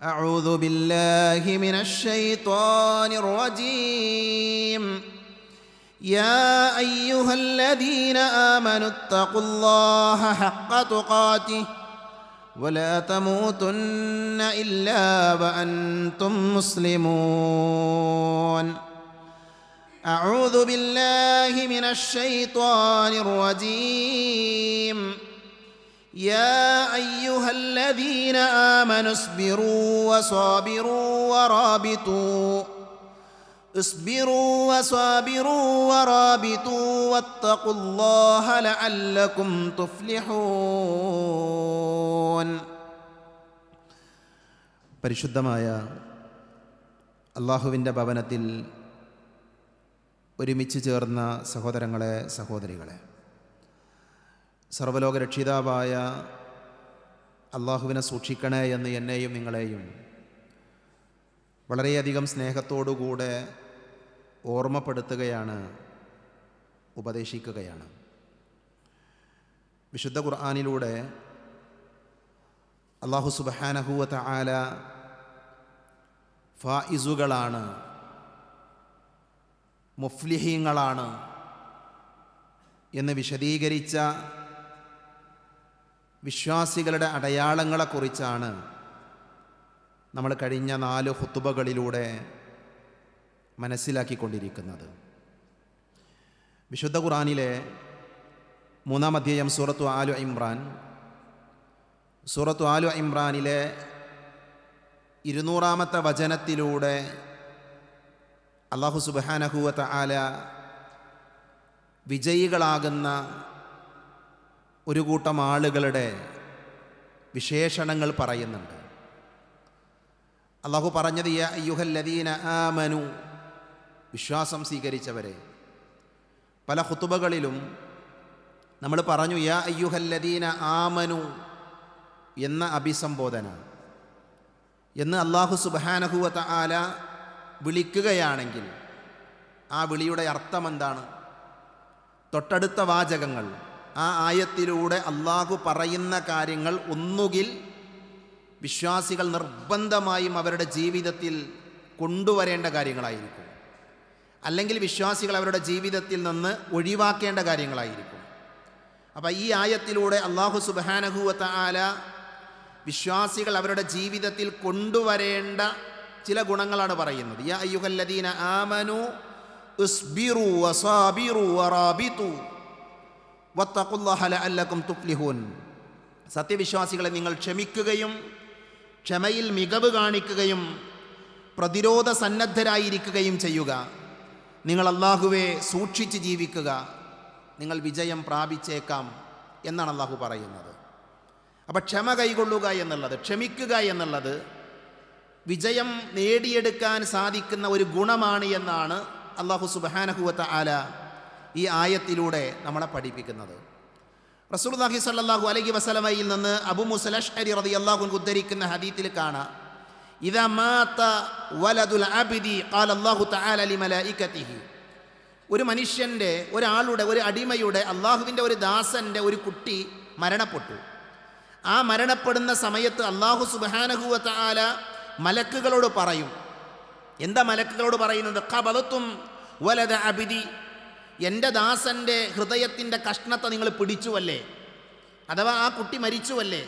أعوذ بالله من الشيطان الرجيم. يا أيها الذين آمنوا اتقوا الله حق تقاته ولا تموتن إلا وأنتم مسلمون. أعوذ بالله من الشيطان الرجيم. يا أيها الذين آمنوا اصبروا وصابروا ورابطوا واتقوا الله لعلكم تفلحون. പരിശുദ്ധമായ അല്ലാഹുവിൻ്റെ ഭവനത്തിൽ ഒരുമിച്ച് ചേർന്ന സഹോദരങ്ങളെ, സഹോദരികളെ, സർവ്വലോക രക്ഷിതാവായ അള്ളാഹുവിനെ സൂക്ഷിക്കണേ എന്ന് എന്നെയും നിങ്ങളെയും വളരെയധികം സ്നേഹത്തോടുകൂടെ ഓർമ്മപ്പെടുത്തുകയാണ്, ഉപദേശിക്കുകയാണ്. വിശുദ്ധ ഖുർആനിലൂടെ അല്ലാഹു സുബ്ഹാനഹു വ തആല ഫായിസുകളാണ്, മുഫ്ലിഹീങ്ങളാണ് എന്ന് വിശദീകരിച്ച വിശ്വാസികളുടെ അടയാളങ്ങളെക്കുറിച്ചാണ് നമ്മൾ കഴിഞ്ഞ 4 ഖുതുബകളിലൂടെ മനസ്സിലാക്കിക്കൊണ്ടിരിക്കുന്നത്. വിശുദ്ധ ഖുർആനിലെ 3-ാം അധ്യായം സൂറത്തു ആലു ഇമ്രാനിലെ 200-ാമത്തെ വചനത്തിലൂടെ അല്ലാഹു സുബ്ഹാനഹു വ തആല വിജയികളാകുന്ന ഒരു കൂട്ടം ആളുകളുടെ വിശേഷണങ്ങൾ പറയുന്നുണ്ട്. അല്ലാഹു പറഞ്ഞത് യാ അയ്യുഹല്ലദീന ആമനു, വിശ്വാസം സ്വീകരിച്ചവരെ. പല ഖുതുബകളിലും നമ്മൾ പറഞ്ഞു യാ അയ്യുഹല്ലദീന ആമനു എന്ന അഭിസംബോധന എന്ന് അല്ലാഹു സുബ്ഹാനഹു വ തആല വിളിക്കുകയാണെങ്കിൽ ആ വിളിയുടെ അർത്ഥം എന്താണ്? തൊട്ടടുത്ത വാചകങ്ങൾ, ആ ആയത്തിലൂടെ അല്ലാഹു പറയുന്ന കാര്യങ്ങൾ ഒന്നുകിൽ വിശ്വാസികൾ നിർബന്ധമായും അവരുടെ ജീവിതത്തിൽ കൊണ്ടുവരേണ്ട കാര്യങ്ങളായിരിക്കും, അല്ലെങ്കിൽ വിശ്വാസികൾ അവരുടെ ജീവിതത്തിൽ നിന്ന് ഒഴിവാക്കേണ്ട കാര്യങ്ങളായിരിക്കും. അപ്പോൾ ഈ ആയത്തിലൂടെ അല്ലാഹു സുബ്ഹാനഹു വ തആല വിശ്വാസികൾ അവരുടെ ജീവിതത്തിൽ കൊണ്ടുവരേണ്ട ചില ഗുണങ്ങളാണ് പറയുന്നത്. യാ അയ്യുഹല്ലദീന ആമനു ഇസ്ബിറു വസാബിറു വറാബിതു വത്തഖുല്ലാഹ ലഅല്ലകും തുഫ്ലിഹൂൻ. സത്യവിശ്വാസികളെ, നിങ്ങൾ ക്ഷമിക്കുകയും ക്ഷമയിൽ മികവ് കാണിക്കുകയും പ്രതിരോധ സന്നദ്ധരായിരിക്കുകയും ചെയ്യുക. നിങ്ങൾ അല്ലാഹുവെ സൂക്ഷിച്ച് ജീവിക്കുക, നിങ്ങൾ വിജയം പ്രാപിച്ചേക്കാം എന്നാണ് അല്ലാഹു പറയുന്നത്. അപ്പം ക്ഷമ കൈകൊള്ളുക എന്നുള്ളത്, ക്ഷമിക്കുക എന്നുള്ളത് വിജയം നേടിയെടുക്കാൻ സാധിക്കുന്ന ഒരു ഗുണമാണ് എന്നാണ് അല്ലാഹു സുബ്ഹാനഹു വ തആല ഈ ആയത്തിലൂടെ നമ്മളെ പഠിപ്പിക്കുന്നത്. റസൂലുള്ളാഹി സ്വല്ലല്ലാഹു അലൈഹി വസല്ലമയിൽ നിന്ന് അബൂ മൂസൽ അശ്അരി റളിയല്ലാഹു അൻഹു ഉദ്ധരിക്കുന്ന ഹദീസിൽ കാണാം, ഇദാ മാത വലദുൽ അബ്ദി ഖാല അല്ലാഹു തആല ലിമലായികതിഹി. ഒരു മനുഷ്യൻ്റെ, ഒരാളുടെ, ഒരു അടിമയുടെ, അല്ലാഹുവിൻ്റെ ഒരു ദാസൻ്റെ ഒരു കുട്ടി മരണപ്പെട്ടു. ആ മരണപ്പെടുന്ന സമയത്ത് അല്ലാഹു സുബ്ഹാനഹു വ തആല മലക്കുകളോട് പറയും. എന്താ മലക്കുകളോട് പറയുന്നത്? ഖബലതും വലദ അബ്ദി, എൻ്റെ ദാസൻ്റെ ഹൃദയത്തിൻ്റെ കഷ്ണത്തെ നിങ്ങൾ പിടിച്ചുവല്ലേ, അഥവാ ആ കുട്ടി മരിച്ചുവല്ലേ.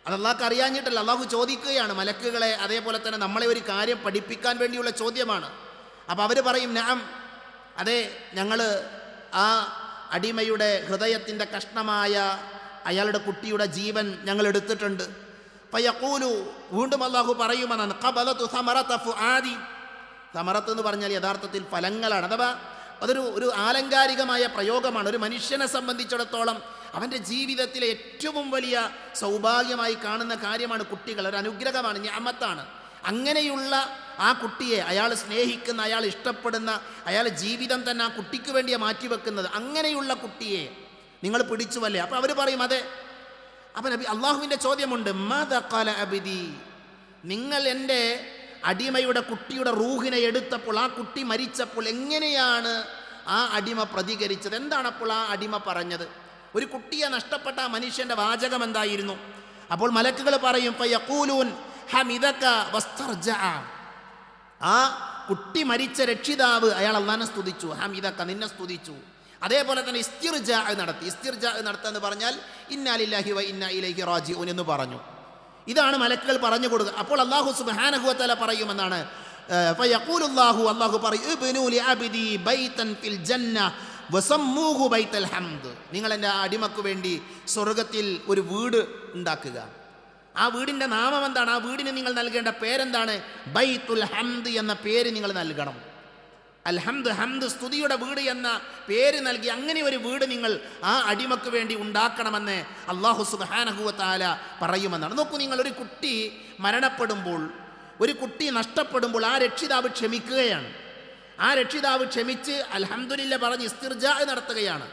അത് അല്ലാഹുക്ക് അറിയാഞ്ഞിട്ടല്ല, അല്ലാഹു ചോദിക്കുകയാണ് മലക്കുകളെ. അതേപോലെ തന്നെ നമ്മളെ ഒരു കാര്യം പഠിപ്പിക്കാൻ വേണ്ടിയുള്ള ചോദ്യമാണ്. അപ്പോൾ അവർ പറയും നഅം, അതെ, ഞങ്ങൾ ആ അടിമയുടെ ഹൃദയത്തിൻ്റെ കഷ്ണമായ അയാളുടെ കുട്ടിയുടെ ജീവൻ ഞങ്ങൾ എടുത്തിട്ടുണ്ട്. ഫയഖൂലു, വീണ്ടും അല്ലാഹു പറയുമെന്നാണ്, ഖബലതു സമറത ഫുആദി. സമറത്ത് എന്ന് പറഞ്ഞാൽ യഥാർത്ഥത്തിൽ ഫലങ്ങളാണ്, അഥവാ അതൊരു ആലങ്കാരികമായ പ്രയോഗമാണ്. ഒരു മനുഷ്യനെ സംബന്ധിച്ചിടത്തോളം അവൻ്റെ ജീവിതത്തിലെ ഏറ്റവും വലിയ സൗഭാഗ്യമായി കാണുന്ന കാര്യമാണ് കുട്ടികൾ, ഒരു അനുഗ്രഹമാണ്, നിഅമത്താണ്. അങ്ങനെയുള്ള ആ കുട്ടിയെ, അയാൾ സ്നേഹിക്കുന്ന, അയാൾ ഇഷ്ടപ്പെടുന്ന, അയാൾ ജീവിതം തന്നെ ആ കുട്ടിക്ക് വേണ്ടിയാണ് മാറ്റിവെക്കുന്നത്, അങ്ങനെയുള്ള കുട്ടിയെ നിങ്ങൾ പിടിച്ചുവല്ലേ. അപ്പോൾ അവർ പറയും അതെ. അപ്പം നബി അള്ളാഹുവിൻ്റെ ചോദ്യമുണ്ട്, മാദാ ഖാല അബ്ദി, നിങ്ങൾ എൻ്റെ അടിമയുടെ കുട്ടിയുടെ റൂഹിനെ എടുത്തപ്പോൾ, ആ കുട്ടി മരിച്ചപ്പോൾ എങ്ങനെയാണ് ആ അടിമ പ്രതികരിച്ചത്? എന്താണ് അപ്പോൾ ആ അടിമ പറഞ്ഞത്? ഒരു കുട്ടിയെ നഷ്ടപ്പെട്ട ആ മനുഷ്യൻ്റെ വാചകം എന്തായിരുന്നു? അപ്പോൾ മലക്കുകൾ പറയും, ഫയഖൂലൂൻ ഹമിദക വസ്തർജഅ. ആ കുട്ടി മരിച്ച രക്ഷിതാവ് അയാൾ അല്ലാഹുവിനെ സ്തുതിച്ചു. ഹമിദക, നിന്നെ സ്തുതിച്ചു. അതേപോലെ തന്നെ ഇസ്തിർജാ നടത്തി. ഇസ്തിർജാ നടത്തുക എന്ന് പറഞ്ഞാൽ ഇന്നാ ലില്ലാഹി വ ഇന്നാ ഇലൈഹി റാജിഊൻ എന്ന് പറഞ്ഞു. ഇതാണ് മലക്കുകൾ പറഞ്ഞു കൊടുക്കുക. അപ്പോൾ അല്ലാഹു സുബ്ഹാനഹു വ തആല പറയുമെന്നാണ്, ഫയഖൂലുല്ലാഹു, അല്ലാഹു പറയും, ഇബ്നു ലിഅബ്ദി ബൈതൻ ഫിൽ ജന്ന വസമ്മൂഹു ബൈത്തൽ ഹംദ്. നിങ്ങൾ എൻ്റെ അടിമക്ക് വേണ്ടി സ്വർഗത്തിൽ ഒരു വീട് ഉണ്ടാക്കുക. ആ വീടിൻ്റെ നാമം എന്താണ്? ആ വീടിന് നിങ്ങൾ നൽകേണ്ട പേരെന്താണ്? ബൈത്തുൽ ഹംദ് എന്ന പേര് നിങ്ങൾ നൽകണം. അൽഹംദ്, ഹംദ്, സ്തുതിയുടെ വീട് എന്ന പേര് നൽകി അങ്ങനെ ഒരു വീട് നിങ്ങൾ ആ അടിമക്ക് വേണ്ടി ഉണ്ടാക്കണമെന്ന് അല്ലാഹു സുബ്ഹാനഹു വ തആല പറയുമെന്നാണ്. നോക്കൂ, നിങ്ങൾ ഒരു കുട്ടി മരണപ്പെടുമ്പോൾ, ഒരു കുട്ടി നഷ്ടപ്പെടുമ്പോൾ ആ രക്ഷിതാവ് ക്ഷമിക്കുകയാണ്. ആ രക്ഷിതാവ് ക്ഷമിച്ച് അൽഹംദുലില്ലാ പറഞ്ഞ് ഇസ്തിർജാ നടത്തുകയാണ്.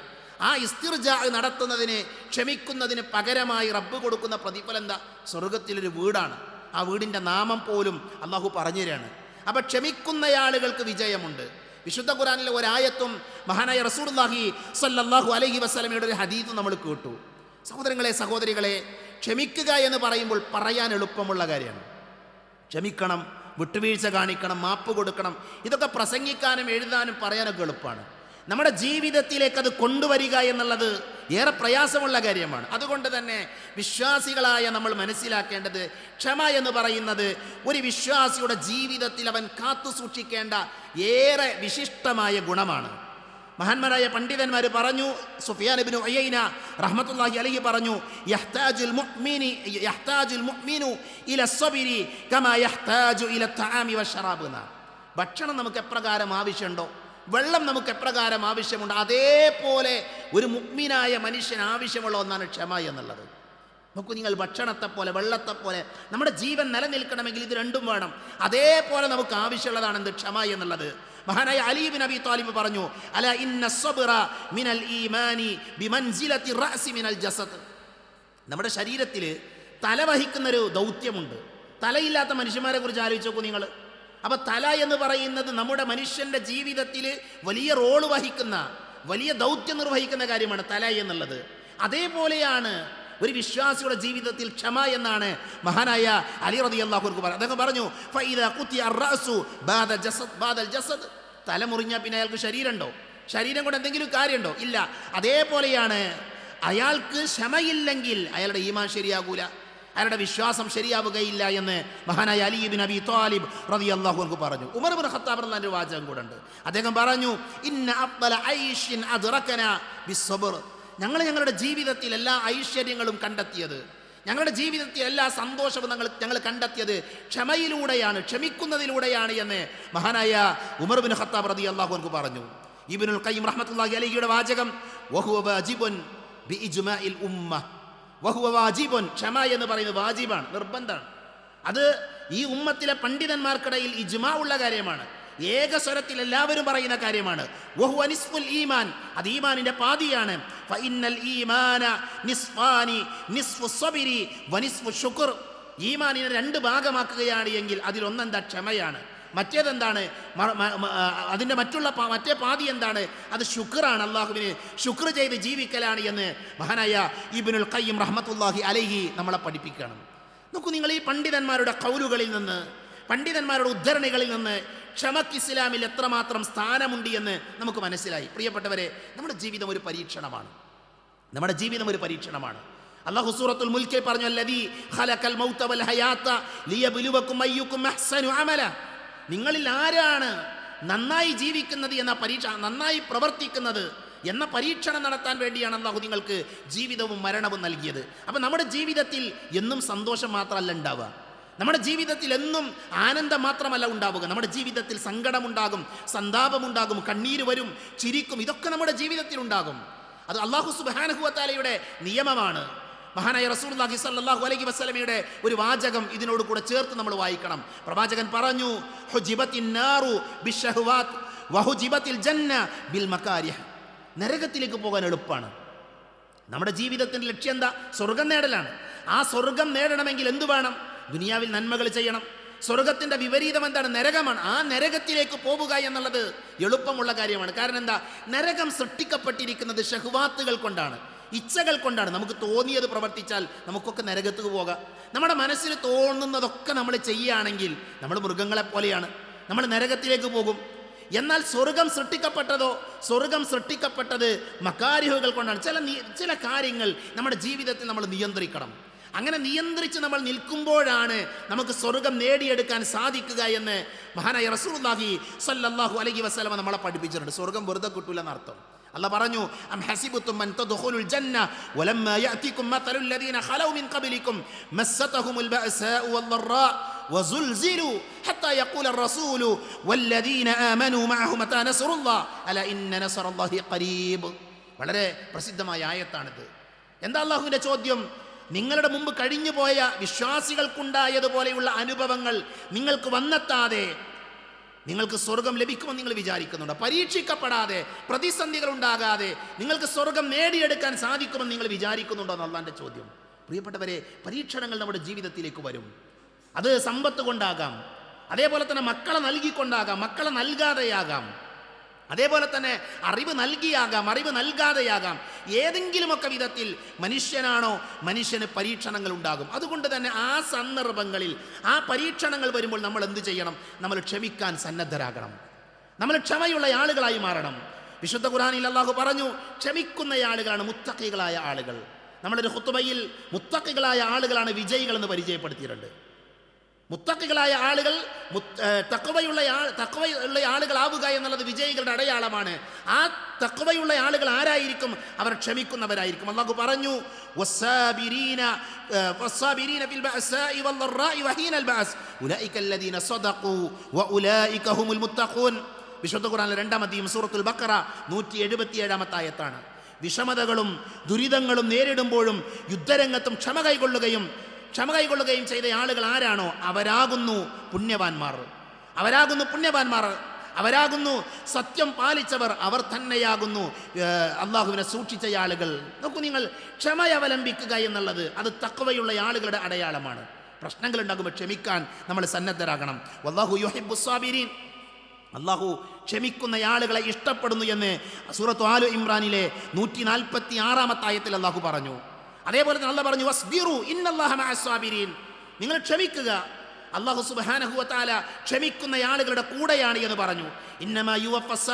ആ ഇസ്തിർജാ നടത്തുന്നതിന്, ക്ഷമിക്കുന്നതിന് പകരമായി റബ്ബ് കൊടുക്കുന്ന പ്രതിഫലം എന്താ? സ്വർഗത്തിലൊരു വീടാണ്. ആ വീടിൻ്റെ നാമം പോലും അല്ലാഹു പറഞ്ഞു തരാണ്. അപ്പം ക്ഷമിക്കുന്ന ആളുകൾക്ക് വിജയമുണ്ട്. വിശുദ്ധ ഖുർആനിലെ ഒരായത്തും മഹാനായ റസൂലുള്ളാഹി സ്വല്ലല്ലാഹു അലൈഹി വസല്ലമയുടെ ഒരു ഹദീസും നമ്മൾ കേട്ടു. സഹോദരങ്ങളെ, സഹോദരികളെ, ക്ഷമിക്കുക എന്ന് പറയുമ്പോൾ പറയാൻ എളുപ്പമുള്ള കാര്യമാണ്. ക്ഷമിക്കണം, വിട്ടുവീഴ്ച കാണിക്കണം, മാപ്പ് കൊടുക്കണം, ഇതൊക്കെ പ്രസംഗിക്കാനും എഴുതാനും പറയാനൊക്കെ എളുപ്പമാണ്. നമ്മുടെ ജീവിതത്തിലേക്ക് അത് കൊണ്ടുവരിക എന്നുള്ളത് ഏറെ പ്രയാസമുള്ള കാര്യമാണ്. അതുകൊണ്ട് തന്നെ വിശ്വാസികളായ നമ്മൾ മനസ്സിലാക്കേണ്ടത്, ക്ഷമ എന്ന് പറയുന്നത് ഒരു വിശ്വാസിയുടെ ജീവിതത്തിൽ അവൻ കാത്തു സൂക്ഷിക്കേണ്ട ഏറെ വിശിഷ്ടമായ ഗുണമാണ്. മഹാന്മാരായ പണ്ഡിതന്മാർ പറഞ്ഞു, സുഫിയാൻ ഇബ്നു ഉയൈന റഹ്മത്തുള്ളാഹി അലൈഹി പറഞ്ഞു, യഹ്താജുൽ മുഅ്മിനു ഇല സ്വബിരി കമാ യഹ്താജു ഇല തആമി വശറാബ്. ഭക്ഷണം നമുക്ക് എപ്രകാരം ആവശ്യമുണ്ടോ, വെള്ളം നമുക്ക് എപ്രകാരം ആവശ്യമുണ്ട്, അതേപോലെ ഒരു മുഅ്മിനായ മനുഷ്യൻ ആവശ്യമുള്ള ഒന്നാണ് ക്ഷമ എന്നുള്ളത്. നോക്കൂ, നിങ്ങൾ ഭക്ഷണത്തെപ്പോലെ, വെള്ളത്തെപ്പോലെ നമ്മുടെ ജീവൻ നിലനിൽക്കണമെങ്കിൽ ഇത് രണ്ടും വേണം. അതേപോലെ നമുക്ക് ആവശ്യമുള്ളതാണ് എന്ത്? ക്ഷമ എന്നുള്ളത്. മഹാനായ അലി ഇബ്നു അബി ത്വാലിബ് പറഞ്ഞു, അല ഇന്ന സ്വബ്റ മിനൽ ഈമാനി ബിമൻസിലത്തി റഅസി മിനൽ ജസദ്. നമ്മുടെ ശരീരത്തിൽ തല വഹിക്കുന്നൊരു ദൗത്യമുണ്ട്. തലയില്ലാത്ത മനുഷ്യന്മാരെ കുറിച്ച് ആലോചിച്ച് നോക്കൂ നിങ്ങൾ. അപ്പം തല എന്ന് പറയുന്നത് നമ്മുടെ മനുഷ്യൻ്റെ ജീവിതത്തിൽ വലിയ റോള് വഹിക്കുന്ന, വലിയ ദൗത്യം നിർവഹിക്കുന്ന കാര്യമാണ് തല എന്നുള്ളത്. അതേപോലെയാണ് ഒരു വിശ്വാസിയുടെ ജീവിതത്തിൽ ക്ഷമ എന്നാണ് മഹാനായ അലി റളിയല്ലാഹു അൻഹു പറഞ്ഞു. അദ്ദേഹം പറഞ്ഞു, ഫഇദാ ഖുതിയ അർ-റഅസു ബാദൽ ജസദ്. തല മുറിഞ്ഞാൽ പിന്നെ അയാൾക്ക് ശരീരമുണ്ടോ? ശരീരം കൊണ്ട് എന്തെങ്കിലും കാര്യമുണ്ടോ? ഇല്ല. അതേപോലെയാണ് അയാൾക്ക് ക്ഷമയില്ലെങ്കിൽ അയാളുടെ ഈമാൻ ശരിയാകൂല, അയാളുടെ വിശ്വാസം ശരിയാവുകയില്ല എന്ന് മഹാനായ അലി ഇബ്നു അബി ത്വാലിബ് റളിയല്ലാഹു അൻഹു പറഞ്ഞു. ഉമർ ഇബ്നു ഖത്താബ് റളിയല്ലാഹു അൻഹു വാചകം കൂടെ ഉണ്ട്. അദ്ദേഹം പറഞ്ഞു, ഇന്ന അഫ്ദല ഐഷിൻ അദ്റകനാ ബിസ്സബ്ർ. ഞങ്ങളുടെ ജീവിതത്തിൽ എല്ലാ ഐശ്വര്യങ്ങളും കണ്ടെത്തിയത്, ഞങ്ങളുടെ ജീവിതത്തിൽ എല്ലാ സന്തോഷവും ഞങ്ങൾ കണ്ടെത്തിയത് ക്ഷമയിലൂടെയാണ്, ക്ഷമിക്കുന്നതിലൂടെയാണ് എന്ന് മഹാനായ ഉമർ ഇബ്നു ഖത്താബ് റളിയല്ലാഹു അൻഹു പറഞ്ഞു. ഇബ്നുൽ ഖയ്യിം റഹ്മത്തുള്ളാഹി അലൈഹിയുടെ വാചകം, വഹുവ വാജിബുൻ ബിഇജ്മാഇൽ ഉമ്മ. വഹുവ വാജിബുൻ, ക്ഷമ എന്ന് പറയുന്നത് വാജിബാണ്, നിർബന്ധമാണ്. അത് ഈ ഉമ്മത്തിലെ പണ്ഡിതന്മാർക്കിടയിൽ ഇജ്മാ ഉള്ള കാര്യമാണ്. ഏകസ്വരത്തിൽ എല്ലാവരും പറയുന്ന കാര്യമാണ്. വഹുവ നിസ്ഫുൽ ഈമാൻ, അത് ഈമാനിന്റെ പാതിയാണ്. ഫഇന്നൽ ഈമാന നിസ്ഫാനി, നിസ്ഫു സ്വബിരി വനിസ്ഫു ശുക്ർ. ഈമാനിനെ രണ്ട് ഭാഗമാക്കുകയാണ് എങ്കിൽ അതിലൊന്നെന്താ? ക്ഷമയാണ്. മറ്റേതെന്താണ്? അതിൻ്റെ മറ്റേ പാതി എന്താണ്? അത് ശുക്റാണ്, അള്ളാഹുവിന് ശുക്ർ ചെയ്ത് ജീവിക്കലാണ് എന്ന് മഹാനായ ഇബ്നുൽ ഖയ്യിം റഹ്മത്തുള്ളാഹി അലൈഹി നമ്മളെ പഠിപ്പിക്കണം. നോക്കൂ, നിങ്ങൾ ഈ പണ്ഡിതന്മാരുടെ ഖൗലുകളിൽ നിന്ന്, പണ്ഡിതന്മാരുടെ ഉദ്ധരണികളിൽ നിന്ന് ക്ഷമക്ക് ഇസ്ലാമിൽ എത്രമാത്രം സ്ഥാനമുണ്ട് എന്ന് നമുക്ക് മനസ്സിലായി. പ്രിയപ്പെട്ടവരെ, നമ്മുടെ ജീവിതം ഒരു പരീക്ഷണമാണ്. നമ്മുടെ ജീവിതം ഒരു പരീക്ഷണമാണ്. അല്ലാഹു സൂറത്തുൽ മുൽക്കിൽ പറഞ്ഞു, അല്ലദീ ഖലഖൽ മൗത വൽ ഹയാത ലിയബ്ലുവകും അയ്യുകും അഹ്സനു അമല. നിങ്ങളിൽ ആരാണ് നന്നായി ജീവിക്കുന്നത് എന്ന പരീക്ഷ, നന്നായി പ്രവർത്തിക്കുന്നത് എന്ന പരീക്ഷണം നടത്താൻ വേണ്ടിയാണ് അല്ലാഹു നിങ്ങൾക്ക് ജീവിതവും മരണവും നൽകിയത്. അപ്പം നമ്മുടെ ജീവിതത്തിൽ എന്നും സന്തോഷം മാത്രമല്ല ഉണ്ടാവുക, നമ്മുടെ ജീവിതത്തിൽ എന്നും ആനന്ദം മാത്രമല്ല ഉണ്ടാവുക. നമ്മുടെ ജീവിതത്തിൽ സങ്കടമുണ്ടാകും, സന്താപമുണ്ടാകും, കണ്ണീര് വരും, ചിരിക്കും, ഇതൊക്കെ നമ്മുടെ ജീവിതത്തിൽ ഉണ്ടാകും. അത് അല്ലാഹു സുബ്ഹാനഹു വ തആലയുടെ നിയമമാണ്. മഹാനായ റസൂലുള്ളാഹി സ്വല്ലല്ലാഹു അലൈഹി വസല്ലമയുടെ ഒരു വാചകം ഇതിനോട് കൂടെ ചേർത്ത് നമ്മൾ വായിക്കണം. പ്രവാചകൻ പറഞ്ഞു, ഹുജിബത്തിൻ നാറു ബിശ്ശഹവാത്ത് വഹുജിബത്തിൽ ജന്ന ബിൽ മകാരിഹ്. നരകത്തിലേക്ക് പോകാൻ എളുപ്പമാണ്. നമ്മുടെ ജീവിതത്തിൻ്റെ ലക്ഷ്യം എന്താ? സ്വർഗം നേടലാണ്. ആ സ്വർഗം നേടണമെങ്കിൽ എന്തു വേണം? ദുനിയാവിൽ നന്മകൾ ചെയ്യണം. സ്വർഗത്തിൻ്റെ വിപരീതം എന്താണ്? നരകമാണ്. ആ നരകത്തിലേക്ക് പോവുക എന്നുള്ളത് എളുപ്പമുള്ള കാര്യമാണ്. കാരണം എന്താ? നരകം സൃഷ്ടിക്കപ്പെട്ടിരിക്കുന്നത് ഷഹ്വാത്തുകൾ കൊണ്ടാണ്. ഇച്ഛകൾ കൊണ്ടാണ്. നമുക്ക് തോന്നിയത് പ്രവർത്തിച്ചാൽ നമുക്കൊക്കെ നരകത്ത് പോകാം. നമ്മുടെ മനസ്സിൽ തോന്നുന്നതൊക്കെ നമ്മൾ ചെയ്യുകയാണെങ്കിൽ നമ്മൾ മൃഗങ്ങളെ പോലെയാണ്, നമ്മൾ നരകത്തിലേക്ക് പോകും. എന്നാൽ സ്വർഗം സൃഷ്ടിക്കപ്പെട്ടത് മക്കാരിഹുകൾ കൊണ്ടാണ്. ചില കാര്യങ്ങൾ നമ്മുടെ ജീവിതത്തിൽ നമ്മൾ നിയന്ത്രിക്കണം. അങ്ങനെ നിയന്ത്രിച്ച് നമ്മൾ നിൽക്കുമ്പോഴാണ് നമുക്ക് സ്വർഗം നേടിയെടുക്കാൻ സാധിക്കുക എന്ന് മഹാനായ റസൂലുള്ളാഹി സ്വല്ലല്ലാഹു അലൈഹി വസല്ലം നമ്മളെ പഠിപ്പിച്ചിട്ടുണ്ട്. സ്വർഗം വെറുതെ കിട്ടൂല എന്നർത്ഥം. അല്ലാഹ് പറഞ്ഞു, അം ഹസിബതും അൻ തദ്ഖുലുൽ ജന്ന വലമ്മാ യഅതികും മതലുൽ ലദീന ഖലൗ മിൻ ഖബലികും മസ്സതഹുമുൽ ബഅസാഉ വദ്ദറാ വസുൽസിലു ഹത്താ യഖൂലർ റസൂലു വല്ലദീന ആമനൂ മഅഹു മതാ നസ്റുല്ലാഹ് അലാ ഇന്ന നസ്റല്ലാഹി ഖരീബ്. വളരെ പ്രസിദ്ധമായ ആയത്താണിത്. എന്താ അല്ലാഹുവിന്റെ ചോദ്യം? നിങ്ങളുടെ മുമ്പ് കഴിഞ്ഞു പോയ വിശ്വാസികൾക്കുണ്ടായതുപോലെയുള്ള അനുഭവങ്ങൾ നിങ്ങൾക്ക് വന്നെത്താതെ നിങ്ങൾക്ക് സ്വർഗം ലഭിക്കുമെന്ന് നിങ്ങൾ വിചാരിക്കുന്നുണ്ടോ? പരീക്ഷിക്കപ്പെടാതെ, പ്രതിസന്ധികൾ ഉണ്ടാകാതെ നിങ്ങൾക്ക് സ്വർഗം നേടിയെടുക്കാൻ സാധിക്കുമെന്ന് നിങ്ങൾ വിചാരിക്കുന്നുണ്ടോ എന്ന് അള്ളാന്റെ ചോദ്യം. പ്രിയപ്പെട്ടവരെ, പരീക്ഷണങ്ങൾ നമ്മുടെ ജീവിതത്തിലേക്ക് വരും. അത് സമ്പത്ത് കൊണ്ടാകാം, അതേപോലെ തന്നെ മക്കളെ നൽകിക്കൊണ്ടാകാം, മക്കളെ നൽകാതെയാകാം, അതേപോലെ തന്നെ അറിവ് നൽകിയാകാം, അറിവ് നൽകാതെയാകാം. ഏതെങ്കിലുമൊക്കെ വിധത്തിൽ മനുഷ്യന് പരീക്ഷണങ്ങൾ ഉണ്ടാകും. അതുകൊണ്ട് തന്നെ ആ സന്ദർഭങ്ങളിൽ ആ പരീക്ഷണങ്ങൾ വരുമ്പോൾ നമ്മൾ എന്ത് ചെയ്യണം? നമ്മൾ ക്ഷമിക്കാൻ സന്നദ്ധരാകണം. നമ്മൾ ക്ഷമയുള്ള ആളുകളായി മാറണം. വിശുദ്ധ ഖുർആനിൽ അല്ലാഹു പറഞ്ഞു, ക്ഷമിക്കുന്ന ആളുകളാണ് മുത്തഖികളായ ആളുകൾ. നമ്മളൊരു ഖുത്ബയിൽ മുത്തഖികളായ ആളുകളാണ് വിജയികൾ എന്ന് പരിചയപ്പെടുത്തിയിട്ടുണ്ട്. മുത്തഖികളായ ആളുകൾ, തഖ്വയുള്ള ആളുകളാവുക എന്നുള്ളത് വിജയികളുടെ അടയാളമാണ്. ആ തഖ്വയുള്ള ആളുകൾ ആരായിരിക്കും? അവർ ക്ഷമിക്കുന്നവരായിരിക്കും. അല്ലാഹു പറഞ്ഞു, വസ്സാബിരീന ഫിൽ ബഅസാഇ വദ്ദറാഇ വഹീനൽ ബഅസ് ഉലൈക അല്ലദീന സദഖൂ വഉലൈക ഹുമുൽ മുത്തഖൂൻ. വിശുദ്ധ ഖുർആനിലെ 2-ാം അധ്യായം സൂറത്തുൽ ബഖറ 177-ാമത്തെ ആയത്താണ്. വിഷമതകളും ദുരിതങ്ങളും നേരിടുമ്പോഴും യുദ്ധരംഗത്തും ക്ഷമ കൈകൊള്ളുകയും ചെയ്ത ആളുകൾ ആരാണോ അവരാകുന്നു പുണ്യവാന്മാർ, അവരാകുന്നു സത്യം പാലിച്ചവർ, അവർ തന്നെയാകുന്നു അള്ളാഹുവിനെ സൂക്ഷിച്ച ആളുകൾ. നോക്കൂ, നിങ്ങൾ ക്ഷമ അവലംബിക്കുക എന്നുള്ളത് അത് തഖ്വയുള്ള ആളുകളുടെ അടയാളമാണ്. പ്രശ്നങ്ങൾ ഉണ്ടാകുമ്പോൾ ക്ഷമിക്കാൻ നമ്മൾ സന്നദ്ധരാകണം. വല്ലാഹു യുഹിബ്ബുസ് സാബിരീൻ. അള്ളാഹു ക്ഷമിക്കുന്ന ആളുകളെ ഇഷ്ടപ്പെടുന്നു എന്ന് സൂറത്ത് ആലു ഇമ്രാനിലെ 146-ാമത്തെ ആയത്തിൽ അള്ളാഹു പറഞ്ഞു. അതേപോലെ തന്നെ അല്ലാഹു പറഞ്ഞു, വസ്ബിറു ഇന്നല്ലാഹ മഅസ് സാബിരീൻ. നിങ്ങൾ ക്ഷമിക്കുക, അല്ലാഹു സുബ്ഹാനഹു വ തആല ക്ഷമിക്കുന്ന ആളുകളുടെ കൂടെയാണ് എന്ന് പറഞ്ഞു. ഇന്നമാ യുവഫ്ഫസ്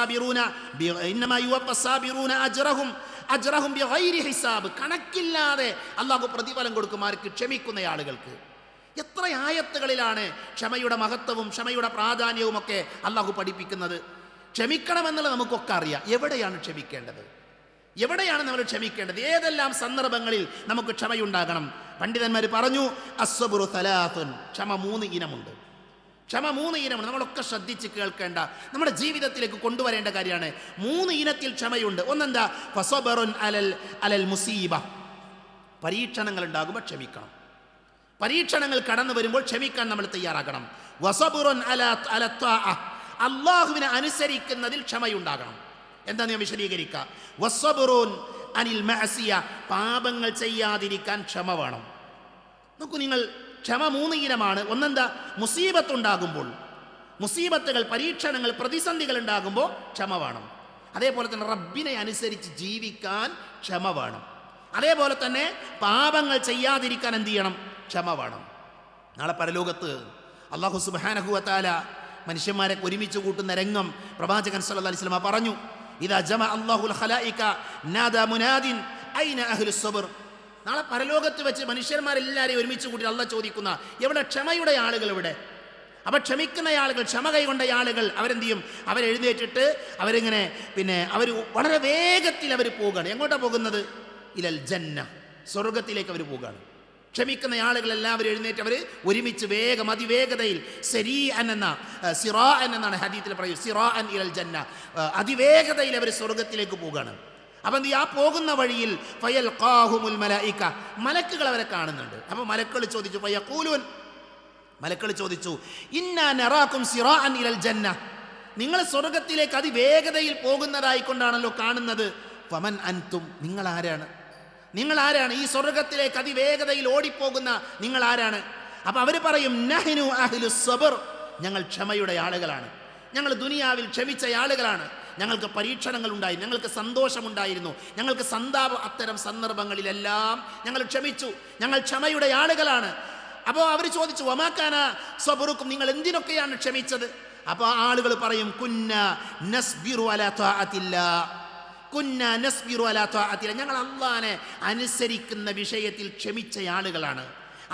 സാബിറൂന അജ്റഹും ബിഗൈരി ഹിസാബ്. കണക്കില്ലാതെ അല്ലാഹു പ്രതിഫലം കൊടുക്കും ആർക്ക്? ക്ഷമിക്കുന്ന ആളുകൾക്ക്. എത്ര ആയത്തുകളിലാണ് ക്ഷമയുടെ മഹത്വവും ക്ഷമയുടെ പ്രാധാന്യവും ഒക്കെ അല്ലാഹു പഠിപ്പിക്കുന്നത്. ക്ഷമിക്കണമെന്നുള്ളത് നമുക്കൊക്കെ അറിയാം. എവിടെയാണ് ക്ഷമിക്കേണ്ടത്? എവിടെയാണ് നമ്മൾ ക്ഷമിക്കേണ്ടത്? ഏതെല്ലാം സന്ദർഭങ്ങളിൽ നമുക്ക് ക്ഷമയുണ്ടാകണം? പണ്ഡിതന്മാർ പറഞ്ഞു, അസ്സബ്റു സലാസുൻ. ക്ഷമ 3 ഇനമുണ്ട്. നമ്മളൊക്കെ ശ്രദ്ധിച്ച് കേൾക്കേണ്ട, നമ്മുടെ ജീവിതത്തിലേക്ക് കൊണ്ടുവരേണ്ട കാര്യമാണ്. 3 ഇനത്തിൽ ക്ഷമയുണ്ട്. ഒന്നെന്താ? ഫസബറുൻ അലൽ മുസീബ. പരീക്ഷണങ്ങൾ ഉണ്ടാകുമ്പോൾ ക്ഷമിക്കണം. പരീക്ഷണങ്ങൾ കടന്നു വരുമ്പോൾ ക്ഷമിക്കാൻ നമ്മൾ തയ്യാറാകണം. വസബറുൻ അല ത്വാഅ. അല്ലാഹുവിനെ അനുസരിക്കുന്നതിൽ ക്ഷമയുണ്ടാകണം. എന്താന്ന് ഞാൻ വിശദീകരിക്കാം. വസ്സബ്റുൻ അനിൽ മഅസിയ. പാപങ്ങൾ ചെയ്യാതിരിക്കാൻ ക്ഷമ വേണം. നോക്കൂ നിങ്ങൾ, ക്ഷമ 3 ഇനമാണ്. ഒന്നെന്താ? മുസീബത്തുണ്ടാകുമ്പോൾ, മുസീബത്തുകൾ, പരീക്ഷണങ്ങൾ, പ്രതിസന്ധികൾ ഉണ്ടാകുമ്പോൾ ക്ഷമ വേണം. അതേപോലെ തന്നെ റബ്ബിനെ അനുസരിച്ച് ജീവിക്കാൻ ക്ഷമ വേണം. അതേപോലെ തന്നെ പാപങ്ങൾ ചെയ്യാതിരിക്കാൻ എന്ത് ചെയ്യണം? ക്ഷമ വേണം. നാളെ പരലോകത്ത് അല്ലാഹു സുബ്ഹാനഹു വ തആല മനുഷ്യന്മാരെ ഒരുമിച്ച് കൂട്ടുന്ന രംഗം പ്രവാചകൻ സല്ലല്ലാഹു അലൈഹി വസല്ലം പറഞ്ഞു, ഇദാ ജമഅ അല്ലാഹുൽ ഖലായിക നാദാ മുനാദിൻ ഐന അഹ്ലുസ് സബ്ർ. നാളെ പരലോകത്ത് വെച്ച് മനുഷ്യന്മാരെല്ലാവരെയും ഒരുമിച്ച് കൂട്ടി അല്ലാഹു ചോദിക്കുന്ന, എവിടെ ക്ഷമയുടെ ആളുകൾ? എവിടെ? അപ്പം ക്ഷമിക്കുന്ന ആളുകൾ, ക്ഷമ കൈകൊണ്ട ആളുകൾ അവരെന്ത് ചെയ്യും? അവരെഴുന്നേറ്റിട്ട് അവരിങ്ങനെ അവർ വളരെ വേഗത്തിൽ അവർ പോവുകയാണ്. എങ്ങോട്ടാണ് പോകുന്നത്? ഇലൽ ജന്ന, സ്വർഗത്തിലേക്ക് അവർ പോവുകയാണ്. ക്ഷമിക്കുന്ന ആളുകൾ എല്ലാവരും എഴുന്നേറ്റ് അവർ ഒരുമിച്ച് അതിവേഗതയിൽ സിറാഅൻ എന്നാണ് ഹദീസിൽ പറയുന്നത്, സിറാഅൻ ഇലൽ ജന്ന, അതിവേഗതയിൽ അവർ സ്വർഗത്തിലേക്ക് പോവുകയാണ്. അപ്പം ആ പോകുന്ന വഴിയിൽ ഫയൽഖാഹുമുൽ മലായിക, മലക്കുകൾ അവരെ കാണുന്നുണ്ട്. അപ്പോൾ മലക്കുകൾ ചോദിച്ചു, ഫയഖൂലൂൻ, മലക്കുകൾ ചോദിച്ചു, ഇന്നാ നറാകും സിറാഅൻ ഇലൽ ജന്ന, നിങ്ങൾ സ്വർഗത്തിലേക്ക് അതിവേഗതയിൽ പോകുന്നതായിക്കൊണ്ടാണല്ലോ കാണുന്നത്. ഫമൻ അൻതും, നിങ്ങൾ ആരാണ്? ഈ സ്വർഗത്തിലേക്ക് അതിവേഗതയിൽ ഓടിപ്പോകുന്ന നിങ്ങൾ ആരാണ്? അപ്പൊ അവർ പറയും, നഹ്നു അഹ്ലുസ് സബ്ർ, ഞങ്ങൾ ക്ഷമയുടെ ആളുകളാണ്, ഞങ്ങൾ ദുനിയാവിൽ ക്ഷമിച്ച ആളുകളാണ്, ഞങ്ങൾക്ക് പരീക്ഷണങ്ങൾ ഉണ്ടായിരുന്നു, ഞങ്ങൾക്ക് സന്തോഷമുണ്ടായിരുന്നു, ഞങ്ങൾക്ക് സന്താപം. അത്തരം സന്ദർഭങ്ങളിലെല്ലാം ഞങ്ങൾ ക്ഷമിച്ചു. ഞങ്ങൾ ക്ഷമയുടെ ആളുകളാണ്. അപ്പോൾ അവർ ചോദിച്ചു, വമാക്കാന സബറുക്കും, നിങ്ങൾ എന്തിനൊക്കെയാണ് ക്ഷമിച്ചത്? അപ്പോൾ ആളുകൾ പറയും, കുന്ന നസ്ബിറു അലാ ത്വാഅത്തില്ലാ, കുന്ന നസ്ബിറു അലാ ത്വാഅത്തില്ലാ, ഞങ്ങൾ അല്ലാഹനെ അനുസരിക്കുന്ന വിഷയത്തിൽ ക്ഷമിച്ച ആളുകളാണ്.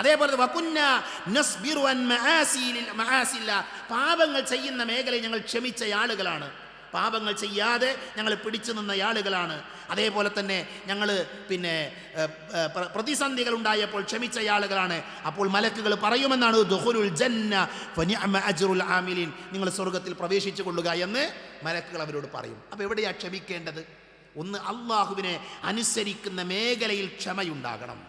അതേപോലെ വകുന്ന നസ്ബിറു അൻ മആസില്ലാ, പാപങ്ങൾ ചെയ്യുന്ന മേഖലയിൽ ഞങ്ങൾ ക്ഷമിച്ച ആളുകളാണ്. പാപങ്ങൾ ചെയ്യാതെ ഞങ്ങൾ പിടിച്ചു നിന്ന ആളുകളാണ്. അതേപോലെ തന്നെ ഞങ്ങൾ പ്രതിസന്ധികൾ ഉണ്ടായപ്പോൾ ക്ഷമിച്ച ആളുകളാണ്. അപ്പോൾ മലക്കുകൾ പറയുമെന്നാണ്, ദുഖുലുൽ ജന്ന ഫനിഅമ അജ്റുൽ ആമിലീൻ, നിങ്ങൾ സ്വർഗത്തിൽ പ്രവേശിച്ചു കൊള്ളുക എന്ന് മലക്കുകൾ അവരോട് പറയും. അപ്പോൾ എവിടെയാണ് ക്ഷമിക്കേണ്ടത്? ഒന്ന്, അള്ളാഹുവിനെ അനുസരിക്കുന്ന മേഖലയിൽ ക്ഷമയുണ്ടാകണം.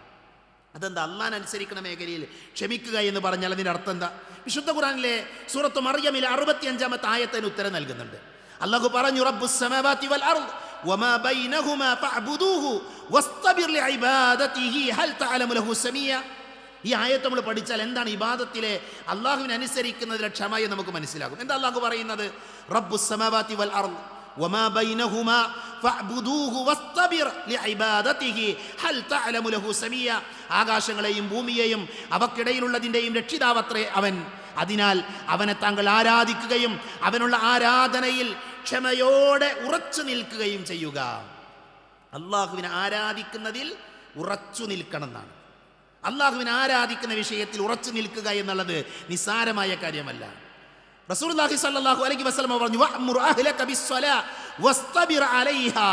അതെന്താ? അള്ളാഹനെ അനുസരിക്കുന്ന മേഖലയിൽ ക്ഷമിക്കുക എന്ന് പറഞ്ഞാൽ അതിൻ്റെ അർത്ഥം എന്താ? വിശുദ്ധ ഖുർആനിലെ സൂറത്ത് മറിയമിലെ 65-ാമത്തെ ആയത്തിന് ഉത്തരം നൽകുന്നുണ്ട്. അല്ലാഹു പറഞ്ഞു, റബ്ബുസ് സമാവാതി വൽ അർദ് വമാ ബൈനഹുമാ ഫഅബ്ദൂഹു വസ്തബിർ ലിഇബാദതിഹി ഹൽ തഅലമു ലഹു സമീയ. ഈ ആയത്ത് നമ്മൾ പഠിച്ചാൽ എന്താണ് ഇബാദത്തിലെ അള്ളാഹുവിനെ അനുസരിക്കുന്നതിലെ ക്ഷമ എന്ന് നമുക്ക് മനസ്സിലാകും. എന്താ അള്ളാഹു പറയുന്നത്? റബ്ബുസ് സമാവാതി വൽ അർദ് വമാ ബൈനഹുമാ ഫഅബ്ദൂഹു വസ്തബിർ ലിഇബാദതിഹി ഹൽ തഅലമു ലഹു സമീയ. ആകാശങ്ങളെയും ഭൂമിയെയും അവക്കിടയിലുള്ളതിൻ്റെയും രക്ഷിതാവത്രേ അവൻ. അതിനാൽ അവനെ താങ്കൾ ആരാധിക്കുകയും അവനുള്ള ആരാധനയിൽ ക്ഷമയോടെ ഉറച്ചു നിൽക്കുകയും ചെയ്യുക. അള്ളാഹുവിനെ ആരാധിക്കുന്നതിൽ ഉറച്ചു നിൽക്കണം എന്നാണ്. അള്ളാഹുവിനെ ആരാധിക്കുന്ന വിഷയത്തിൽ ഉറച്ചു നിൽക്കുക എന്നുള്ളത് നിസ്സാരമായ കാര്യമല്ല. റസൂലുള്ളാഹി സ്വല്ലല്ലാഹു അലൈഹി വസല്ലം പറഞ്ഞു, വഅ്മുർ അഹ്ലക ബിസ്സലാ വസ്തബിർ അലൈഹാ,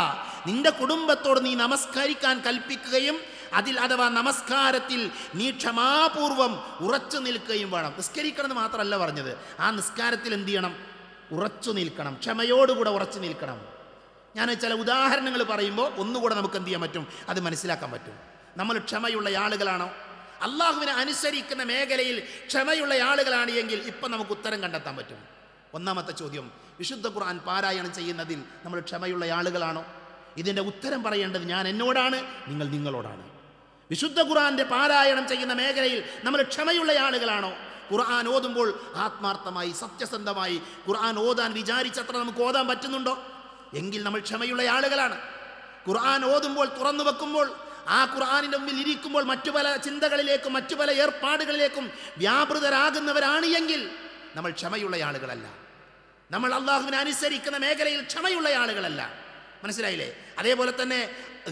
നിന്റെ കുടുംബത്തോട് നീ നമസ്കരിക്കാൻ കൽപ്പിക്കുകയും അതിൽ അഥവാ നമസ്കാരത്തിൽ നീ ക്ഷമാപൂർവം ഉറച്ചു നിൽക്കുകയും വേണം. നിസ്കരിക്കണം എന്ന് മാത്രമല്ല പറഞ്ഞത്, ആ നിസ്കാരത്തിൽ എന്ത് ചെയ്യണം? ഉറച്ചു നിൽക്കണം, ക്ഷമയോടുകൂടെ ഉറച്ചു നിൽക്കണം. ഞാൻ ചില ഉദാഹരണങ്ങൾ പറയുമ്പോൾ ഒന്നുകൂടെ നമുക്ക് എന്ത് ചെയ്യാൻ പറ്റും? അത് മനസ്സിലാക്കാൻ പറ്റും. നമ്മൾ ക്ഷമയുള്ള ആളുകളാണോ? അള്ളാഹുവിനെ അനുസരിക്കുന്ന മേഖലയിൽ ക്ഷമയുള്ള ആളുകളാണ് എങ്കിൽ ഇപ്പം നമുക്ക് ഉത്തരം കണ്ടെത്താൻ പറ്റും. ഒന്നാമത്തെ ചോദ്യം, വിശുദ്ധ ഖുർആൻ പാരായണം ചെയ്യുന്നതിൽ നമ്മൾ ക്ഷമയുള്ള ആളുകളാണോ? ഇതിൻ്റെ ഉത്തരം പറയേണ്ടത് ഞാൻ എന്നോടാണ്, നിങ്ങൾ നിങ്ങളോടാണ്. വിശുദ്ധ ഖുർആന്റെ പാരായണം ചെയ്യുന്ന മേഖലയിൽ നമ്മൾ ക്ഷമയുള്ള ആളുകളാണോ? ഖുർആൻ ഓതുമ്പോൾ ആത്മാർത്ഥമായി സത്യസന്ധമായി ഖുർആൻ ഓതാൻ വിചാരിച്ചത്ര നമുക്ക് ഓതാൻ പറ്റുന്നുണ്ടോ? എങ്കിൽ നമ്മൾ ക്ഷമയുള്ള ആളുകളാണ്. ഖുർആൻ ഓതുമ്പോൾ തുറന്നു വെക്കുമ്പോൾ ആ ഖുർആനിൻ്റെ മുമ്പിൽ ഇരിക്കുമ്പോൾ മറ്റു പല ചിന്തകളിലേക്കും മറ്റു പല ഏർപ്പാടുകളിലേക്കും വ്യാപൃതരാകുന്നവരാണ് എങ്കിൽ നമ്മൾ ക്ഷമയുള്ള ആളുകളല്ല. നമ്മൾ അള്ളാഹുവിനെ അനുസരിക്കുന്ന മേഖലയിൽ ക്ഷമയുള്ള ആളുകളല്ല. മനസ്സിലായില്ലേ? അതേപോലെ തന്നെ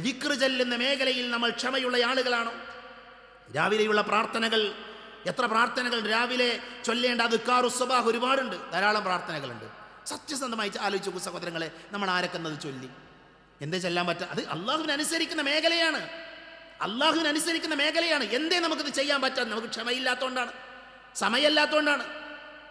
ദിക്ർ ചൊല്ലുന്ന മേഖലയിൽ നമ്മൾ ക്ഷമയുള്ള ആളുകളാണോ? രാവിലെയുള്ള പ്രാർത്ഥനകൾ, എത്ര പ്രാർത്ഥനകൾ രാവിലെ ചൊല്ലേണ്ട അദ്കാറു സ്വബാഹ് ഒരുപാടുണ്ട്, ധാരാളം പ്രാർത്ഥനകളുണ്ട്. സത്യസന്ധമായി ആലോചിച്ച് നോക്കൂ സഹോദരങ്ങളെ, നമ്മൾ ആരൊക്കെന്നത് ചൊല്ലി എന്തേ ചെല്ലാൻ പറ്റുക? അത് അള്ളാഹുവിനെ അനുസരിക്കുന്ന മേഖലയാണ്. അള്ളാഹുവിനെ അനുസരിക്കുന്ന മേഖലയാണ്. എന്തേ നമുക്കിത് ചെയ്യാൻ പറ്റാതെ? നമുക്ക് ക്ഷമയില്ലാത്തതുകൊണ്ടാണ്, സമയമില്ലാത്തതുകൊണ്ടാണ്.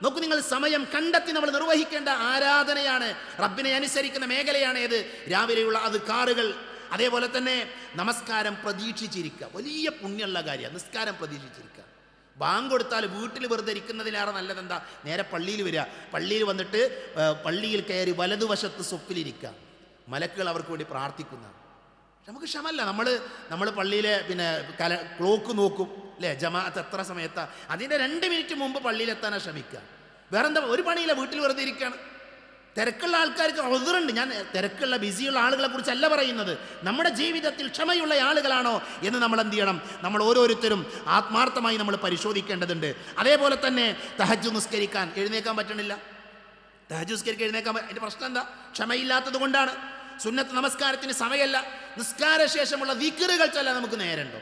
നോക്കൂ നിങ്ങൾ, സമയം കണ്ടെത്തി നമ്മൾ നിർവഹിക്കേണ്ട ആരാധനയാണ്, റബ്ബിനെ അനുസരിക്കുന്ന മേഖലയാണ് ഏത്? രാവിലെയുള്ള അദ്കാറുകൾ. അതേപോലെ തന്നെ നമസ്കാരം പ്രതീക്ഷിച്ചിരിക്കുക, വലിയ പുണ്യമുള്ള കാര്യമാണ് നിസ്കാരം പ്രതീക്ഷിച്ചിരിക്കുക. ബാങ്ക് കൊടുത്താൽ വീട്ടിൽ വെറുതെ ഇരിക്കുന്നതിലേറെ നല്ലതെന്താ? നേരെ പള്ളിയിൽ വരിക, പള്ളിയിൽ വന്നിട്ട് പള്ളിയിൽ കയറി വലതുവശത്ത് സ്വപ്പിലിരിക്കുക, മലക്കുകൾ അവർക്ക് വേണ്ടി പ്രാർത്ഥിക്കുന്ന. നമുക്ക് ക്ഷമല്ല. നമ്മൾ പള്ളിയിലെ ക്ലോക്ക് നോക്കും അല്ലേ, ജമാഅത്ത് എത്ര സമയത്താണ്, അതിൻ്റെ 2 മിനിറ്റ് മുമ്പ് പള്ളിയിലെത്താനാണ് ശ്രമിക്കുക. വേറെന്താ? ഒരു പണിയില്ല, വീട്ടിൽ വെറുതെ ഇരിക്കുകയാണ്. തിരക്കുള്ള ആൾക്കാർക്ക് ഉദ്റുണ്ട്. ഞാൻ തിരക്കുള്ള ബിസിയുള്ള ആളുകളെ കുറിച്ചല്ല പറയുന്നത്. നമ്മുടെ ജീവിതത്തിൽ ക്ഷമയുള്ള ആളുകളാണോ എന്ന് നമ്മൾ എന്ത് ചെയ്യണം? നമ്മൾ ഓരോരുത്തരും ആത്മാർത്ഥമായി നമ്മൾ പരിശോധിക്കേണ്ടതുണ്ട്. അതേപോലെ തന്നെ തഹജ്ജുദ് നിസ്കരിക്കാൻ എഴുന്നേക്കാൻ പറ്റണില്ല. തഹജ്ജുദ് നിസ്കരിക്കാൻ എഴുന്നേക്കാൻ അതിൻ്റെ പ്രശ്നം എന്താ? ക്ഷമയില്ലാത്തത് കൊണ്ടാണ്. സുന്നത്ത് നമസ്കാരത്തിന് സമയമല്ല. നിസ്കാരശേഷമുള്ള ദിക്റുകൾ ചൊല്ലാൻ നമുക്ക് നേരമുണ്ടോ?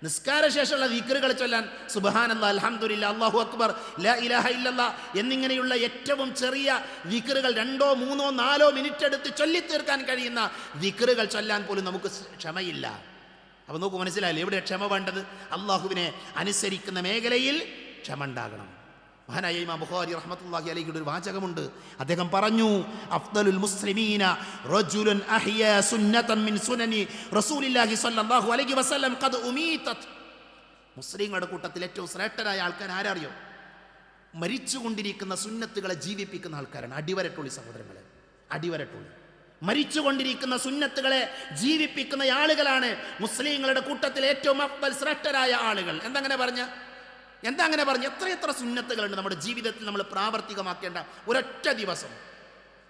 നിസ്കാരശേഷമുള്ള ദിക്റുകൾ ചൊല്ലാൻ സുബ്ഹാനല്ലാഹ്, അൽഹംദുലില്ലാഹ്, അല്ലാഹു അക്ബർ, ലാ ഇലാഹ ഇല്ലല്ലാഹ് എന്നിങ്ങനെയുള്ള ഏറ്റവും ചെറിയ ദിക്റുകൾ 2, 3, 4 മിനിറ്റ് എടുത്ത് ചൊല്ലിത്തീർക്കാൻ കഴിയുന്ന ദിക്റുകൾ ചൊല്ലാൻ പോലും നമുക്ക് ക്ഷമയില്ല. അപ്പോൾ നോക്കൂ, മനസ്സിലായില്ലേ എവിടെ ക്ഷമ വേണ്ടത്? അള്ളാഹുവിനെ അനുസരിക്കുന്ന മേഖലയിൽ ക്ഷമ ഉണ്ടാകണം. മഹാനായ ഇമാം ബുഖാരി റഹ്മത്തുള്ളാഹി അലൈഹിയുടെ ഒരു വാചകമുണ്ട്. അദ്ദേഹം പറഞ്ഞു, അഫ്ദലുൽ മുസ്ലിമീന റജുലുൻ അഹ്യാ സുന്നതൻ മിൻ സുനനി റസൂലില്ലാഹി സ്വല്ലല്ലാഹു അലൈഹി വസല്ലം ഖദ് ഉമീതത്. മുസ്ലിങ്ങളുടെ കൂട്ടത്തിൽ ഏറ്റവും ശ്രേഷ്ഠരായ ആൾക്കാർ ആരറിയോ? മരിച്ചുകൊണ്ടിരിക്കുന്ന സുന്നത്തുകളെ ജീവിപ്പിക്കുന്ന ആൾക്കാരാണ്. അടിവരട്ടുള്ളി സഹോദരങ്ങളെ, അടിവരട്ടുള്ളി. മരിച്ചുകൊണ്ടിരിക്കുന്ന സുന്നത്തുകളെ ജീവിപ്പിക്കുന്ന ആളുകളാണ് മുസ്ലിങ്ങളുടെ കൂട്ടത്തിൽ ഏറ്റവും അഫ്ദൽ ശ്രേഷ്ഠരായ ആളുകൾ. എന്താ അങ്ങനെ പറഞ്ഞ? എത്രയെത്ര സുന്നത്തുകളുണ്ട് നമ്മുടെ ജീവിതത്തിൽ നമ്മൾ പ്രാവർത്തികമാക്കേണ്ട. ഒരൊറ്റ ദിവസം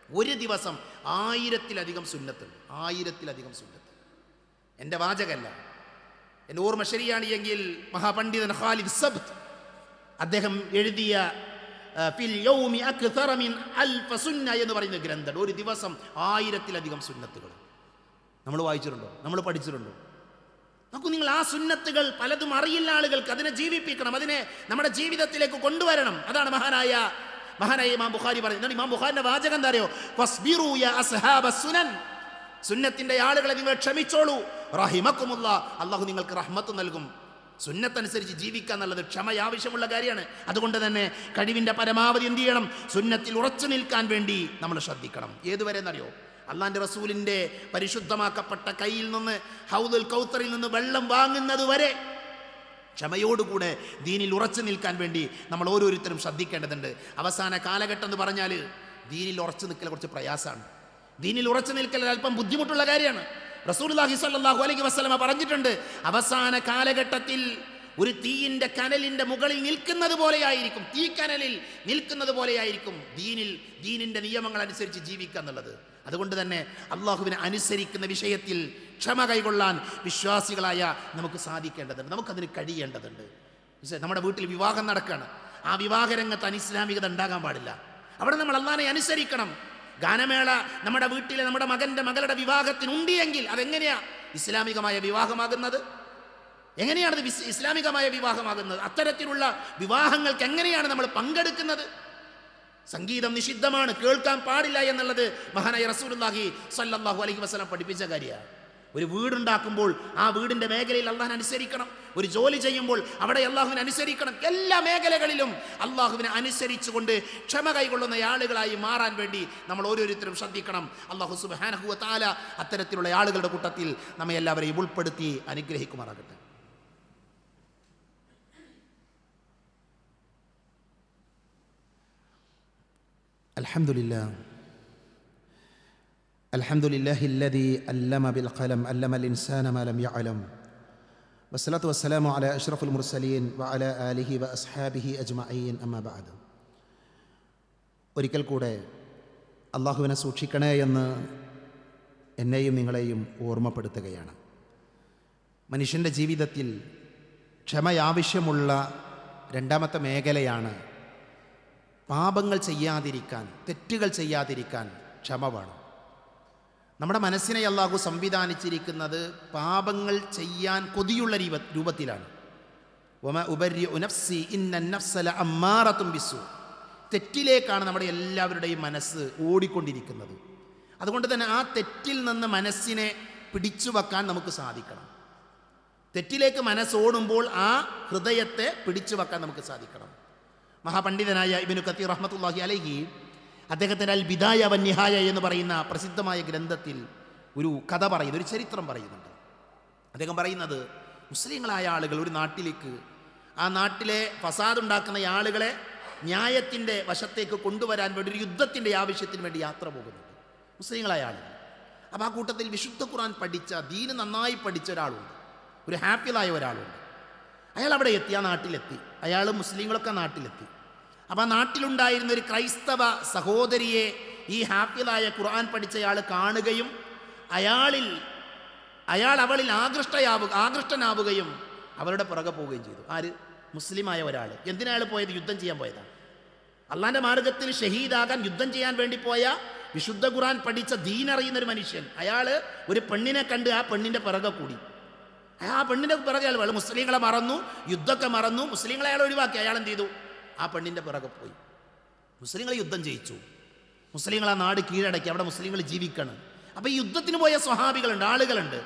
ഒരു ദിവസം 1000-ലധികം സുന്നത്തുണ്ട്. 1000-ലധികം സുന്നത്ത്. എൻ്റെ വാചകമല്ല, എൻ്റെ ഓർമ്മ ശരിയാണ് എങ്കിൽ മഹാപണ്ഡിതൻ ഖാലിദ് സബ്ത് അദ്ദേഹം എഴുതിയ ഫിൽ യൗമി അക്തറ മിൻ അൽഫ സുന്ന എന്ന് പറയുന്ന ഗ്രന്ഥം. ഒരു ദിവസം 1000-ലധികം സുന്നത്തുകൾ നമ്മൾ വായിച്ചിട്ടുണ്ടോ? നമ്മൾ പഠിച്ചിട്ടുണ്ടോ? നോക്കൂ നിങ്ങൾ, ആ സുന്നത്തുകൾ പലതും അറിയില്ല ആളുകൾക്ക്. അതിനെ ജീവിപ്പിക്കണം, അതിനെ നമ്മുടെ ജീവിതത്തിലേക്ക് കൊണ്ടുവരണം. അതാണ് മഹാനായ ഇമാം ബുഖാരി പറയുന്നത്. ഇമാം ബുഖാരിന്റെ വാചകം എന്താ അറിയോ? ഫസ്ബിറൂ യാ അസ്ഹാബസ് സുനൻ, സുന്നത്തിന്റെ ആളുകളെ നിങ്ങൾ ക്ഷമിച്ചോളൂ. റഹിമക്കുമുല്ലാഹ്, അല്ലാഹു നിങ്ങൾക്ക് റഹ്മത്ത് നൽകും. സുന്നത്തനുസരിച്ച് ജീവിക്കുക എന്നുള്ളത് ക്ഷമ ആവശ്യമുള്ള കാര്യമാണ്. അതുകൊണ്ട് തന്നെ കഴിവിൻ്റെ പരമാവധി എന്ത് ചെയ്യണം? സുന്നത്തിൽ ഉറച്ചു നിൽക്കാൻ വേണ്ടി നമ്മൾ ശ്രദ്ധിക്കണം. ഏതുവരെ എന്നറിയോ? അള്ളാന്റെ റസൂലിൻ്റെ പരിശുദ്ധമാക്കപ്പെട്ട കയ്യിൽ നിന്ന് ഹൗദുൽ കൗത്തറിൽ നിന്ന് വെള്ളം വാങ്ങുന്നത് വരെ ക്ഷമയോടുകൂടെ ദീനിൽ ഉറച്ചു നിൽക്കാൻ വേണ്ടി നമ്മൾ ഓരോരുത്തരും ശ്രദ്ധിക്കേണ്ടതുണ്ട്. അവസാന കാലഘട്ടം എന്ന് പറഞ്ഞാൽ ദീനിൽ ഉറച്ചു നിൽക്കൽ കുറച്ച് പ്രയാസമാണ്. ദീനിൽ ഉറച്ചു നിൽക്കൽ അല്പം ബുദ്ധിമുട്ടുള്ള കാര്യമാണ്. റസൂലുള്ളാഹി സ്വല്ലല്ലാഹു അലൈഹി വസല്ലമ പറഞ്ഞിട്ടുണ്ട്, അവസാന കാലഘട്ടത്തിൽ ഒരു തീയിൻ്റെ കനലിൻ്റെ മുകളിൽ നിൽക്കുന്നത് പോലെയായിരിക്കും, തീക്കനലിൽ നിൽക്കുന്നത് പോലെയായിരിക്കും ദീനിൻ്റെ നിയമങ്ങൾ അനുസരിച്ച് ജീവിക്കുക എന്നുള്ളത്. അതുകൊണ്ട് തന്നെ അള്ളാഹുവിനെ അനുസരിക്കുന്ന വിഷയത്തിൽ ക്ഷമ കൈകൊള്ളാൻ വിശ്വാസികളായ നമുക്ക് സാധിക്കേണ്ടതുണ്ട്, നമുക്കതിന് കഴിയേണ്ടതുണ്ട്. നമ്മുടെ വീട്ടിൽ വിവാഹം നടക്കുകയാണ്, ആ വിവാഹരംഗത്ത് അനിസ്ലാമികത ഉണ്ടാകാൻ പാടില്ല. അവിടെ നമ്മൾ അള്ളാഹിനെ അനുസരിക്കണം. ഗാനമേള നമ്മുടെ വീട്ടിലെ നമ്മുടെ മകളുടെ വിവാഹത്തിനുണ്ട് എങ്കിൽ അതെങ്ങനെയാ ഇസ്ലാമികമായ വിവാഹമാകുന്നത്? എങ്ങനെയാണത് ഇസ്ലാമികമായ വിവാഹമാകുന്നത്? അത്തരത്തിലുള്ള വിവാഹങ്ങൾക്ക് എങ്ങനെയാണ് നമ്മൾ പങ്കെടുക്കുന്നത്? സംഗീതം നിഷിദ്ധമാണ്, കേൾക്കാൻ പാടില്ല എന്നുള്ളത് മഹാനായ റസൂലുള്ളാഹി സ്വല്ലല്ലാഹു അലൈഹി വസല്ലം പഠിപ്പിച്ച കാര്യമാണ്. ഒരു വീടുണ്ടാക്കുമ്പോൾ ആ വീടിൻ്റെ മേഖലയിൽ അള്ളാഹിനെ അനുസരിക്കണം. ഒരു ജോലി ചെയ്യുമ്പോൾ അവിടെ അള്ളാഹുവിനെ അനുസരിക്കണം. എല്ലാ മേഖലകളിലും അള്ളാഹുവിനെ അനുസരിച്ചുകൊണ്ട് ക്ഷമ കൈകൊള്ളുന്ന ആളുകളായി മാറാൻ വേണ്ടി നമ്മൾ ഓരോരുത്തരും ശ്രദ്ധിക്കണം. അള്ളാഹു സുബ്ഹാനഹു വ തആല അത്തരത്തിലുള്ള ആളുകളുടെ കൂട്ടത്തിൽ നമ്മെ എല്ലാവരെയും ഉൾപ്പെടുത്തി അനുഗ്രഹിക്കുമാറാകട്ടെ. അൽഹംദുലില്ലാഹില്ലദീ അല്ലമ ബിൽ ഖലം അല്ലമൽ ഇൻസാന മാ ലം യഅലം വസ്സലാത്തു വസ്സലാമു അലാ അഷ്റഫുൽ മുർസലീൻ വഅലാ ആലിഹി വഅസ്ഹാബിഹി അജ്മഈൻ അമ്മാ ബഅദ്. ഒരിക്കൽ കൂടെ അള്ളാഹുവിനെ സൂക്ഷിക്കണേ എന്ന് എന്നെയും നിങ്ങളെയും ഓർമ്മപ്പെടുത്തുകയാണ്. മനുഷ്യൻ്റെ ജീവിതത്തിൽ ക്ഷമയാവശ്യമുള്ള രണ്ടാമത്തെ മേഖലയാണ് പാപങ്ങൾ ചെയ്യാതിരിക്കാൻ, തെറ്റുകൾ ചെയ്യാതിരിക്കാൻ ക്ഷമ വേണം. നമ്മുടെ മനസ്സിനെ അല്ലാഹു സംവിധാനിച്ചിരിക്കുന്നത് പാപങ്ങൾ ചെയ്യാൻ കൊതിയുള്ള രൂപത്തിലാണ്. വമാ ഉബർരിഉ നഫ്സി ഇന്ന നഫ്സ ലഅമ്മാറത്തുൻ ബിസ്സൂ. തെറ്റിലേക്കാണ് നമ്മുടെ എല്ലാവരുടെയും മനസ്സ് ഓടിക്കൊണ്ടിരിക്കുന്നത്. അതുകൊണ്ട് തന്നെ ആ തെറ്റിൽ നിന്ന് മനസ്സിനെ പിടിച്ചു വെക്കാൻ നമുക്ക് സാധിക്കണം. തെറ്റിലേക്ക് മനസ്സോടുമ്പോൾ ആ ഹൃദയത്തെ പിടിച്ചു വെക്കാൻ നമുക്ക് സാധിക്കണം. മഹാപണ്ഡിതനായ ഇബ്നു കത്തീർ റഹ്മത്തുള്ളാഹി അലൈഹി അദ്ദേഹത്തിൻ്റെ അൽ ബിദായ വൻ നിഹായ എന്ന് പറയുന്ന പ്രസിദ്ധമായ ഗ്രന്ഥത്തിൽ ഒരു കഥ പറയുന്നു, ഒരു ചരിത്രം പറയുന്നുണ്ട്. അദ്ദേഹം പറയുന്നത്, മുസ്ലിങ്ങളായ ആളുകൾ ഒരു നാട്ടിലേക്ക്, ആ നാട്ടിലെ ഫസാദ് ഉണ്ടാക്കുന്ന ആളുകളെ ന്യായത്തിൻ്റെ വശത്തേക്ക് കൊണ്ടുവരാൻ വേണ്ടി ഒരു യുദ്ധത്തിൻ്റെ ആവശ്യത്തിന് വേണ്ടി യാത്ര പോകുന്നുണ്ട് മുസ്ലിങ്ങളായ ആളുകൾ. അപ്പോൾ ആ കൂട്ടത്തിൽ വിശുദ്ധ ഖുർആൻ പഠിച്ച, ദീന് നന്നായി പഠിച്ച ഒരാളുണ്ട്, ഒരു ഹാഫിളായ ഒരാളുണ്ട്. അയാൾ അവിടെ എത്തി, ആ നാട്ടിലെത്തി. അയാൾ മുസ്ലിങ്ങളൊക്കെ നാട്ടിലെത്തി. അപ്പം ആ നാട്ടിലുണ്ടായിരുന്ന ഒരു ക്രൈസ്തവ സഹോദരിയെ ഈ ഹാഫിളായ ഖുർആൻ പഠിച്ചയാൾ കാണുകയും അയാൾ അവളിൽ ആകൃഷ്ടനാവുകയും അവരുടെ പുറകെ പോവുകയും ചെയ്തു. ആര്? മുസ്ലിമായ ഒരാൾ. എന്തിനാൾ പോയത്? യുദ്ധം ചെയ്യാൻ പോയതാണ്. അള്ളാൻ്റെ മാർഗത്തിൽ ഷഹീദാകാൻ യുദ്ധം ചെയ്യാൻ വേണ്ടി പോയ വിശുദ്ധ ഖുർആൻ പഠിച്ച ദീനറിയുന്ന ഒരു മനുഷ്യൻ. അയാൾ ഒരു പെണ്ണിനെ കണ്ട് ആ പെണ്ണിൻ്റെ പുറകെ കൂടി. ആ പെണ്ണിൻ്റെ പുറകെ അയാൾ മുസ്ലിങ്ങളെ മറന്നു, യുദ്ധമൊക്കെ മറന്നു, മുസ്ലിങ്ങളെ അയാൾ ഒഴിവാക്കി. അയാൾ എന്ത് ചെയ്തു? ആ പെണ്ണിൻ്റെ പിറകെ പോയി. മുസ്ലിങ്ങൾ യുദ്ധം ജയിച്ചു, മുസ്ലിങ്ങൾ ആ നാട് കീഴടക്കി, അവിടെ മുസ്ലിങ്ങൾ ജീവിക്കണം. അപ്പോൾ ഈ യുദ്ധത്തിന് പോയ സ്വഹാബികളുണ്ട്, ആളുകളുണ്ട്.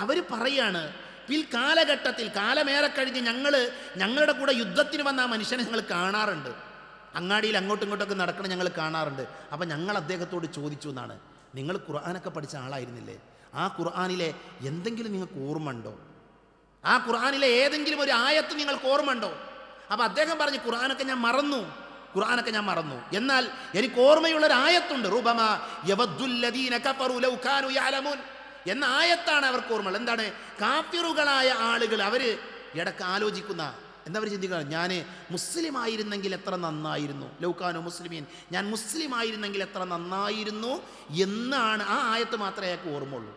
അവർ പറയാണ്, പിൽക്കാലഘട്ടത്തിൽ, കാലമേറെ കഴിഞ്ഞ് ഞങ്ങളുടെ കൂടെ യുദ്ധത്തിന് വന്ന ആ മനുഷ്യനെ ഞങ്ങൾ കാണാറുണ്ട്, അങ്ങാടിയിൽ അങ്ങോട്ടും ഇങ്ങോട്ടൊക്കെ നടക്കണം ഞങ്ങൾ കാണാറുണ്ട്. അപ്പം ഞങ്ങൾ അദ്ദേഹത്തോട് ചോദിച്ചു എന്നാണ്, നിങ്ങൾ ഖുർആനൊക്കെ പഠിച്ച ആളായിരുന്നില്ലേ? ആ ഖുർആനിലെ എന്തെങ്കിലും നിങ്ങൾക്ക് ഓർമ്മ ഉണ്ടോ? ആ ഖുർആനിലെ ഏതെങ്കിലും ഒരു ആയത്ത് നിങ്ങൾക്ക് ഓർമ്മ ഉണ്ടോ? അപ്പം അദ്ദേഹം പറഞ്ഞു, ഖുർആനൊക്കെ ഞാൻ മറന്നു, എന്നാൽ എനിക്ക് ഓർമ്മയുള്ളൊരു ആയത്തുണ്ട്. റുബമാ യവദ്ദുല്ലദീന കഫറു ലൗ കാനൂ യഅലമൂൻ എന്ന ആയത്താണ് അവർക്ക് ഓർമ്മ. എന്താണ്? കാഫിറുകളായ ആളുകൾ അവർ ഇടക്ക് ആലോചിക്കുന്ന, എന്താ അവർ ചിന്തിക്കുന്നത്? ഞാൻ മുസ്ലിം ആയിരുന്നെങ്കിൽ എത്ര നന്നായിരുന്നു, ലൗകാനോ മുസ്ലിമീൻ, ഞാൻ മുസ്ലിം ആയിരുന്നെങ്കിൽ എത്ര നന്നായിരുന്നു എന്നാണ്. ആ ആയത്ത് മാത്രമേ അയാൾക്ക് ഓർമ്മയുള്ളൂ.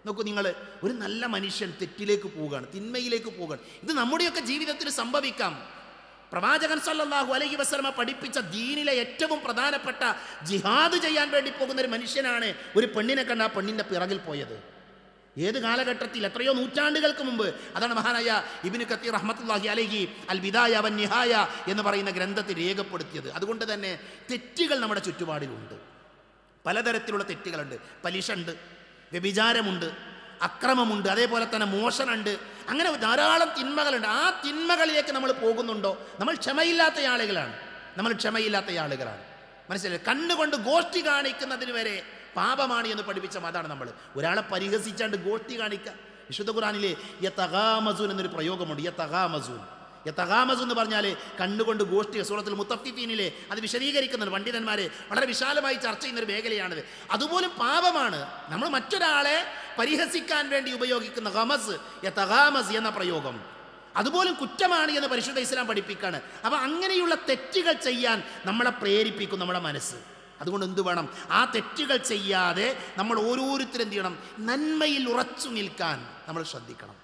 നോക്കൂ നിങ്ങൾ, ഒരു നല്ല മനുഷ്യൻ തെറ്റിലേക്ക് പോവുകയാണ്, തിന്മയിലേക്ക് പോവുകയാണ്. ഇത് നമ്മുടെയൊക്കെ ജീവിതത്തിൽ സംഭവിക്കാം. പ്രവാചകൻ സല്ലല്ലാഹു അലൈഹി വസല്ലമ പഠിപ്പിച്ച ദീനിലെ ഏറ്റവും പ്രധാനപ്പെട്ട ജിഹാദ് ചെയ്യാൻ വേണ്ടി പോകുന്ന ഒരു മനുഷ്യനാണ് ഒരു പെണ്ണിനെ കണ്ട് ആ പെണ്ണിൻ്റെ പിറകിൽ പോയത്. ഏത് കാലഘട്ടത്തിൽ? എത്രയോ നൂറ്റാണ്ടുകൾക്ക് മുമ്പ്. അതാണ് മഹാനായ ഇബ്നു കത്തീർ റഹ്മത്തുള്ളാഹി അലൈഹി അൽ ബിദായ വൻ നിഹായ എന്ന് പറയുന്ന ഗ്രന്ഥത്തിൽ രേഖപ്പെടുത്തിയത്. അതുകൊണ്ട് തന്നെ തെറ്റുകൾ നമ്മുടെ ചുറ്റുപാടിലുണ്ട്, പലതരത്തിലുള്ള തെറ്റുകളുണ്ട്. പലിശ ഉണ്ട്, വ്യഭിചാരമുണ്ട്, അക്രമമുണ്ട്, അതേപോലെ തന്നെ മോഷണമുണ്ട്. അങ്ങനെ ധാരാളം തിന്മകളുണ്ട്. ആ തിന്മകളിലേക്ക് നമ്മൾ പോകുന്നുണ്ടോ? നമ്മൾ ക്ഷമയില്ലാത്ത ആളുകളാണ്. മനസ്സിലായി? കണ്ണുകൊണ്ട് ഗോഷ്ഠി കാണിക്കുന്നതിന് വരെ പാപമാണ് എന്ന് പഠിപ്പിച്ച മതമാണ് നമ്മൾ. ഒരാളെ പരിഹസിച്ചാണ്ട് ഗോഷ്ഠി കാണിക്കുക. വിശുദ്ധ ഖുർആനിലെ യതഗാമസൂൻ എന്നൊരു പ്രയോഗമുണ്ട്. യതഗാമസു എന്ന് പറഞ്ഞാൽ കണ്ണുകൊണ്ട് ഗോഷ്ഠി. സൂറത്തുൽ മുത്തഫിഫീനിലെ അത് വിശദീകരിക്കുന്നുണ്ട്. പണ്ഡിതന്മാരെ വളരെ വിശാലമായി ചർച്ച ചെയ്യുന്നൊരു മേഖലയാണിത്. അതുപോലും പാപമാണ്. നമ്മൾ മറ്റൊരാളെ പരിഹസിക്കാൻ വേണ്ടി ഉപയോഗിക്കുന്ന ഗമസ്, യതഗാമസ് എന്ന പ്രയോഗം അതുപോലും കുറ്റമാണ് എന്ന് പരിശുദ്ധ ഇസ്ലാം പഠിപ്പിക്കുകയാണ്. അപ്പം അങ്ങനെയുള്ള തെറ്റുകൾ ചെയ്യാൻ നമ്മളെ പ്രേരിപ്പിക്കും നമ്മുടെ മനസ്സ്. അതുകൊണ്ട് എന്ത് വേണം? ആ തെറ്റുകൾ ചെയ്യാതെ നമ്മൾ ഓരോരുത്തരും എന്ത് ചെയ്യണം? നന്മയിൽ ഉറച്ചു നിൽക്കാൻ നമ്മൾ ശ്രദ്ധിക്കണം.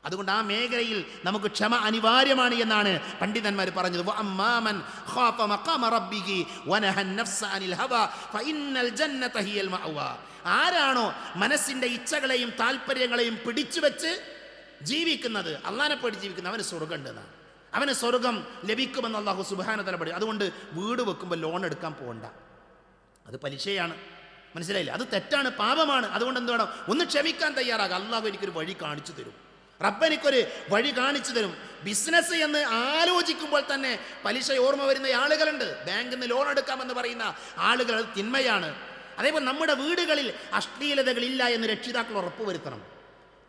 അതുകൊണ്ട് ആ മേഖലയിൽ നമുക്ക് ക്ഷമ അനിവാര്യമാണ് എന്നാണ് പണ്ഡിതന്മാർ പറഞ്ഞത്. വഅമ്മാമൻ ഖാഫ മഖാമ റബ്ബിഹി വനഹൻ നഫ്സ അനിൽ ഹവ ഫഇന്നൽ ജന്നത ഹിയൽ മഅവ. ആരാണോ മനസ്സിൻ്റെ ഇച്ഛകളെയും താല്പര്യങ്ങളെയും പിടിച്ചു വെച്ച് ജീവിക്കുന്നത്, അള്ളാനെ പേടി ജീവിക്കുന്നത്, അവന് സ്വർഗ്ഗം ഉണ്ടെന്നാണ്. അവന് സ്വർഗം ലഭിക്കുമെന്ന് അല്ലാഹു സുബ്ഹാനഹു വതആല പറയും. അതുകൊണ്ട് വീട് വെക്കുമ്പോൾ ലോൺ എടുക്കാൻ പോകണ്ട, അത് പലിശയാണ്. മനസ്സിലായില്ല? അത് തെറ്റാണ്, പാപമാണ്. അതുകൊണ്ട് എന്ത് വേണം? ഒന്ന് ക്ഷമിക്കാൻ തയ്യാറാകുക. അള്ളാഹു എനിക്കൊരു വഴി കാണിച്ചു തരും, റബ്ബ് എനിക്കൊരു വഴി കാണിച്ചു തരും. ബിസിനസ് എന്ന് ആലോചിക്കുമ്പോൾ തന്നെ പലിശ ഓർമ്മ വരുന്ന ആളുകളുണ്ട്. ബാങ്കിൽ നിന്ന് ലോൺ എടുക്കാമെന്ന് പറയുന്ന ആളുകൾ, അത് തിന്മയാണ്. അതേപോലെ നമ്മുടെ വീടുകളിൽ അശ്ലീലതകളില്ല എന്ന് രക്ഷിതാക്കൾ ഉറപ്പുവരുത്തണം.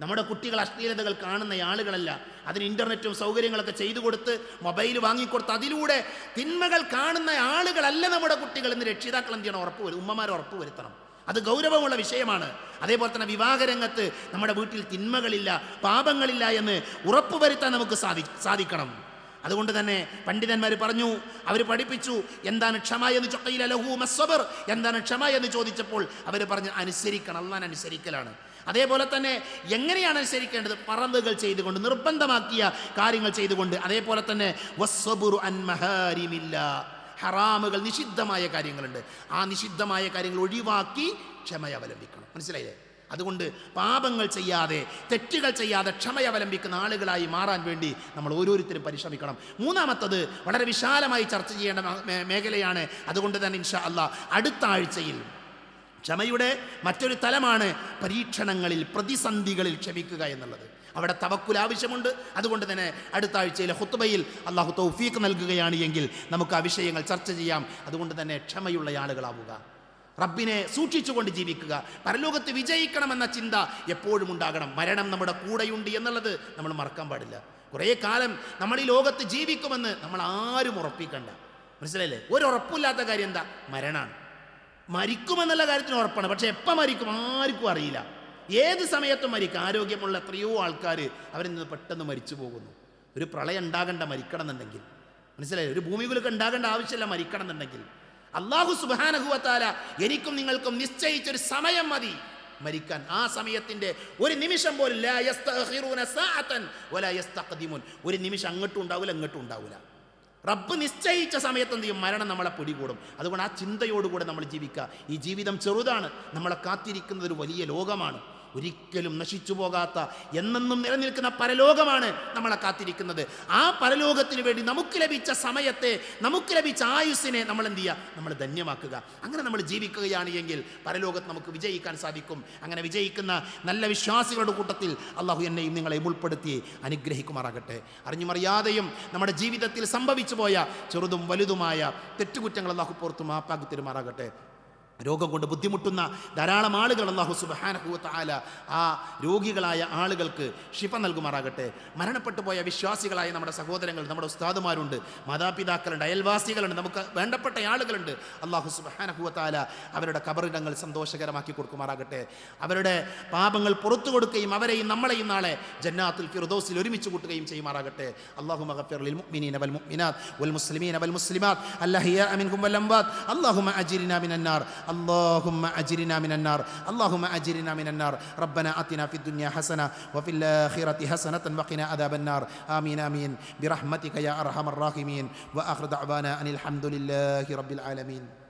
നമ്മുടെ കുട്ടികൾ അശ്ലീലതകൾ കാണുന്ന ആളുകളല്ല. അതിന് ഇൻ്റർനെറ്റും സൗകര്യങ്ങളൊക്കെ ചെയ്തു കൊടുത്ത് മൊബൈൽ വാങ്ങിക്കൊടുത്ത് അതിലൂടെ തിന്മകൾ കാണുന്ന ആളുകളല്ല നമ്മുടെ കുട്ടികൾ എന്ന് രക്ഷിതാക്കൾ എന്ത് ചെയ്യണം? ഉമ്മമാർ ഉറപ്പുവരുത്തണം. അത് ഗൗരവമുള്ള വിഷയമാണ്. അതേപോലെ തന്നെ വിവാഹരംഗത്ത് നമ്മുടെ വീട്ടിൽ തിന്മകളില്ല, പാപങ്ങളില്ല എന്ന് ഉറപ്പുവരുത്താൻ നമുക്ക് സാധിക്കണം. അതുകൊണ്ട് തന്നെ പണ്ഡിതന്മാർ പറഞ്ഞു, അവർ പഠിപ്പിച്ചു എന്താണ് ക്ഷമ എന്ന്. ചൊക്കയില ലഹു മസ്സബർ, എന്താണ് ക്ഷമ എന്ന് ചോദിച്ചപ്പോൾ അവർ പറഞ്ഞു അനുസരിക്കണം, അല്ലാഹുവിനെ അനുസരിക്കലാണ്. അതേപോലെ തന്നെ എങ്ങനെയാണ് അനുസരിക്കേണ്ടത്? പറന്നുകൾ ചെയ്തുകൊണ്ട്, നിർബന്ധമാക്കിയ കാര്യങ്ങൾ ചെയ്തുകൊണ്ട്. അതേപോലെ തന്നെ വസ്സബുറു അൻ മഹാരിമില്ലാ, ഹറാമുകൾ, നിഷിദ്ധമായ കാര്യങ്ങളുണ്ട്, ആ നിഷിദ്ധമായ കാര്യങ്ങൾ ഒഴിവാക്കി ക്ഷമ അവലംബിക്കണം. മനസ്സിലായില്ലേ? അതുകൊണ്ട് പാപങ്ങൾ ചെയ്യാതെ, തെറ്റുകൾ ചെയ്യാതെ ക്ഷമ അവലംബിക്കുന്ന ആളുകളായി മാറാൻ വേണ്ടി നമ്മൾ ഓരോരുത്തരും പരിശ്രമിക്കണം. മൂന്നാമത്തത് വളരെ വിശാലമായി ചർച്ച ചെയ്യേണ്ട മേഖലയാണ്. അതുകൊണ്ട് തന്നെ ഇൻഷാ അല്ലാഹ് അടുത്ത ആഴ്ചയിൽ ക്ഷമയുടെ മറ്റൊരു തലമാണ് പരീക്ഷണങ്ങളിൽ, പ്രതിസന്ധികളിൽ ക്ഷമിക്കുക എന്നുള്ളത്. അവിടെ തവക്കുൽ ആവശ്യമുണ്ട്. അതുകൊണ്ട് തന്നെ അടുത്ത ആഴ്ചയിലെ ഖുത്ബയിൽ അല്ലാഹു തൗഫീഖ് നൽകുകയാണ് എങ്കിൽ നമുക്ക് ആ വിഷയങ്ങൾ ചർച്ച ചെയ്യാം. അതുകൊണ്ട് തന്നെ ക്ഷമയുള്ള ആളുകളാവുക, റബ്ബിനെ സൂക്ഷിച്ചുകൊണ്ട് ജീവിക്കുക, പരലോകത്ത് വിജയിക്കണമെന്ന ചിന്ത എപ്പോഴും ഉണ്ടാകണം. മരണം നമ്മുടെ കൂടെയുണ്ട് എന്നുള്ളത് നമ്മൾ മറക്കാൻ പാടില്ല. കുറേ കാലം നമ്മൾ ഈ ലോകത്ത് ജീവിക്കുമെന്ന് നമ്മൾ ആരും ഉറപ്പിക്കണ്ട. മനസ്സിലായില്ലേ? ഒരു ഉറപ്പില്ലാത്ത കാര്യം എന്താ? മരണമാണ്. മരിക്കുമെന്നുള്ള കാര്യത്തിന് ഉറപ്പാണ്, പക്ഷെ എപ്പോൾ മരിക്കും ആർക്കും അറിയില്ല. ഏത് സമയത്തും മരിക്കും. ആരോഗ്യമുള്ള എത്രയോ ആൾക്കാർ അവരിൽ നിന്ന് പെട്ടെന്ന് മരിച്ചു പോകുന്നു. ഒരു പ്രളയം ഉണ്ടാകേണ്ട മരിക്കണം എന്നുണ്ടെങ്കിൽ, മനസ്സിലായി? ഒരു ഭൂമികുലൊക്കെ ഉണ്ടാകേണ്ട ആവശ്യമില്ല മരിക്കണം എന്നുണ്ടെങ്കിൽ. അല്ലാഹു സുബ്ഹാനഹു വ തആല എനിക്കും നിങ്ങൾക്കും നിശ്ചയിച്ചൊരു സമയം മതി മരിക്കാൻ. ആ സമയത്തിൻ്റെ ഒരു നിമിഷം പോലും ലാ യസ്തഖിറൂന സഅതൻ വലാ യസ്തഖദിമുൻ, ഒരു നിമിഷം അങ്ങോട്ടും ഉണ്ടാവില്ല ഇങ്ങോട്ടും ഉണ്ടാവില്ല. റബ്ബ് നിശ്ചയിച്ച സമയത്ത് എന്ത് ചെയ്യും? മരണം നമ്മളെ പിടികൂടും. അതുകൊണ്ട് ആ ചിന്തയോടുകൂടെ നമ്മൾ ജീവിക്കുക. ഈ ജീവിതം ചെറുതാണ്, നമ്മളെ കാത്തിരിക്കുന്നത് ഒരു വലിയ ലോകമാണ്. ഒരിക്കലും നശിച്ചു പോകാത്ത എന്നെന്നും നിലനിൽക്കുന്ന പരലോകമാണ് നമ്മളെ കാത്തിരിക്കുന്നത്. ആ പരലോകത്തിന് വേണ്ടി നമുക്ക് ലഭിച്ച സമയത്തെ, നമുക്ക് ലഭിച്ച ആയുസ്സിനെ നമ്മൾ എന്ത് ചെയ്യുക? നമ്മൾ ധന്യമാക്കുക. അങ്ങനെ നമ്മൾ ജീവിക്കുകയാണ് എങ്കിൽ പരലോകത്ത് നമുക്ക് വിജയിക്കാൻ സാധിക്കും. അങ്ങനെ വിജയിക്കുന്ന നല്ല വിശ്വാസികളുടെ കൂട്ടത്തിൽ അള്ളാഹു എന്നെയും നിങ്ങളെയും ഉൾപ്പെടുത്തി അനുഗ്രഹിക്കുമാറാകട്ടെ. അറിഞ്ഞുമറിയാതെയും നമ്മുടെ ജീവിതത്തിൽ സംഭവിച്ചു പോയ ചെറുതും വലുതുമായ തെറ്റുകുറ്റങ്ങൾ അള്ളാഹു പുറത്തു മാപ്പാക്കി തരുമാറാകട്ടെ. രോഗം കൊണ്ട് ബുദ്ധിമുട്ടുന്ന ധാരാളം ആളുകൾ അല്ലാഹു സുബ്ഹാനഹു വ തആല ആ രോഗികളായ ആളുകൾക്ക് ശിഫ നൽകുമാറാകട്ടെ. മരണപ്പെട്ടു പോയ വിശ്വാസികളായ നമ്മുടെ സഹോദരങ്ങൾ, നമ്മുടെ ഉസ്താദുമാരുണ്ട്, മാതാപിതാക്കളുണ്ട്, അയൽവാസികളുണ്ട്, നമുക്ക് വേണ്ടപ്പെട്ട ആളുകളുണ്ട്. അല്ലാഹു സുബ്ഹാനഹു വ തആല അവരുടെ ഖബറിടങ്ങൾ സന്തോഷകരമാക്കി കൊടുക്കുമാറാകട്ടെ. അവരുടെ പാപങ്ങൾ പുറത്തു കൊടുക്കുകയും അവരെയും നമ്മളെയും നാളെ ജന്നാത്തുൽ ഫിർദൗസിൽ ഒരുമിച്ച് കൂട്ടുകയും ചെയ്യുമാറാകട്ടെ. അല്ലാഹുമ്മ ഗഫിർ ലിൽ മുഅ്മിനീന വൽ മുഅ്മിനാത്ത് വൽ മുസ്ലിമീന വൽ മുസ്ലിമാത്ത് അൽഅഹ്യാഅ മിൻഹും വൽ അംവാത്ത്. അല്ലാഹുമ്മ അജിർനാ മിനൻ നാർ اللهم أجرنا من النار اللهم أجرنا من النار ربنا آتنا في الدنيا حسنة وفي الآخرة حسنة وقنا عذاب النار آمين آمين برحمتك يا أرحم الراحمين وآخر دعوانا أن الحمد لله رب العالمين.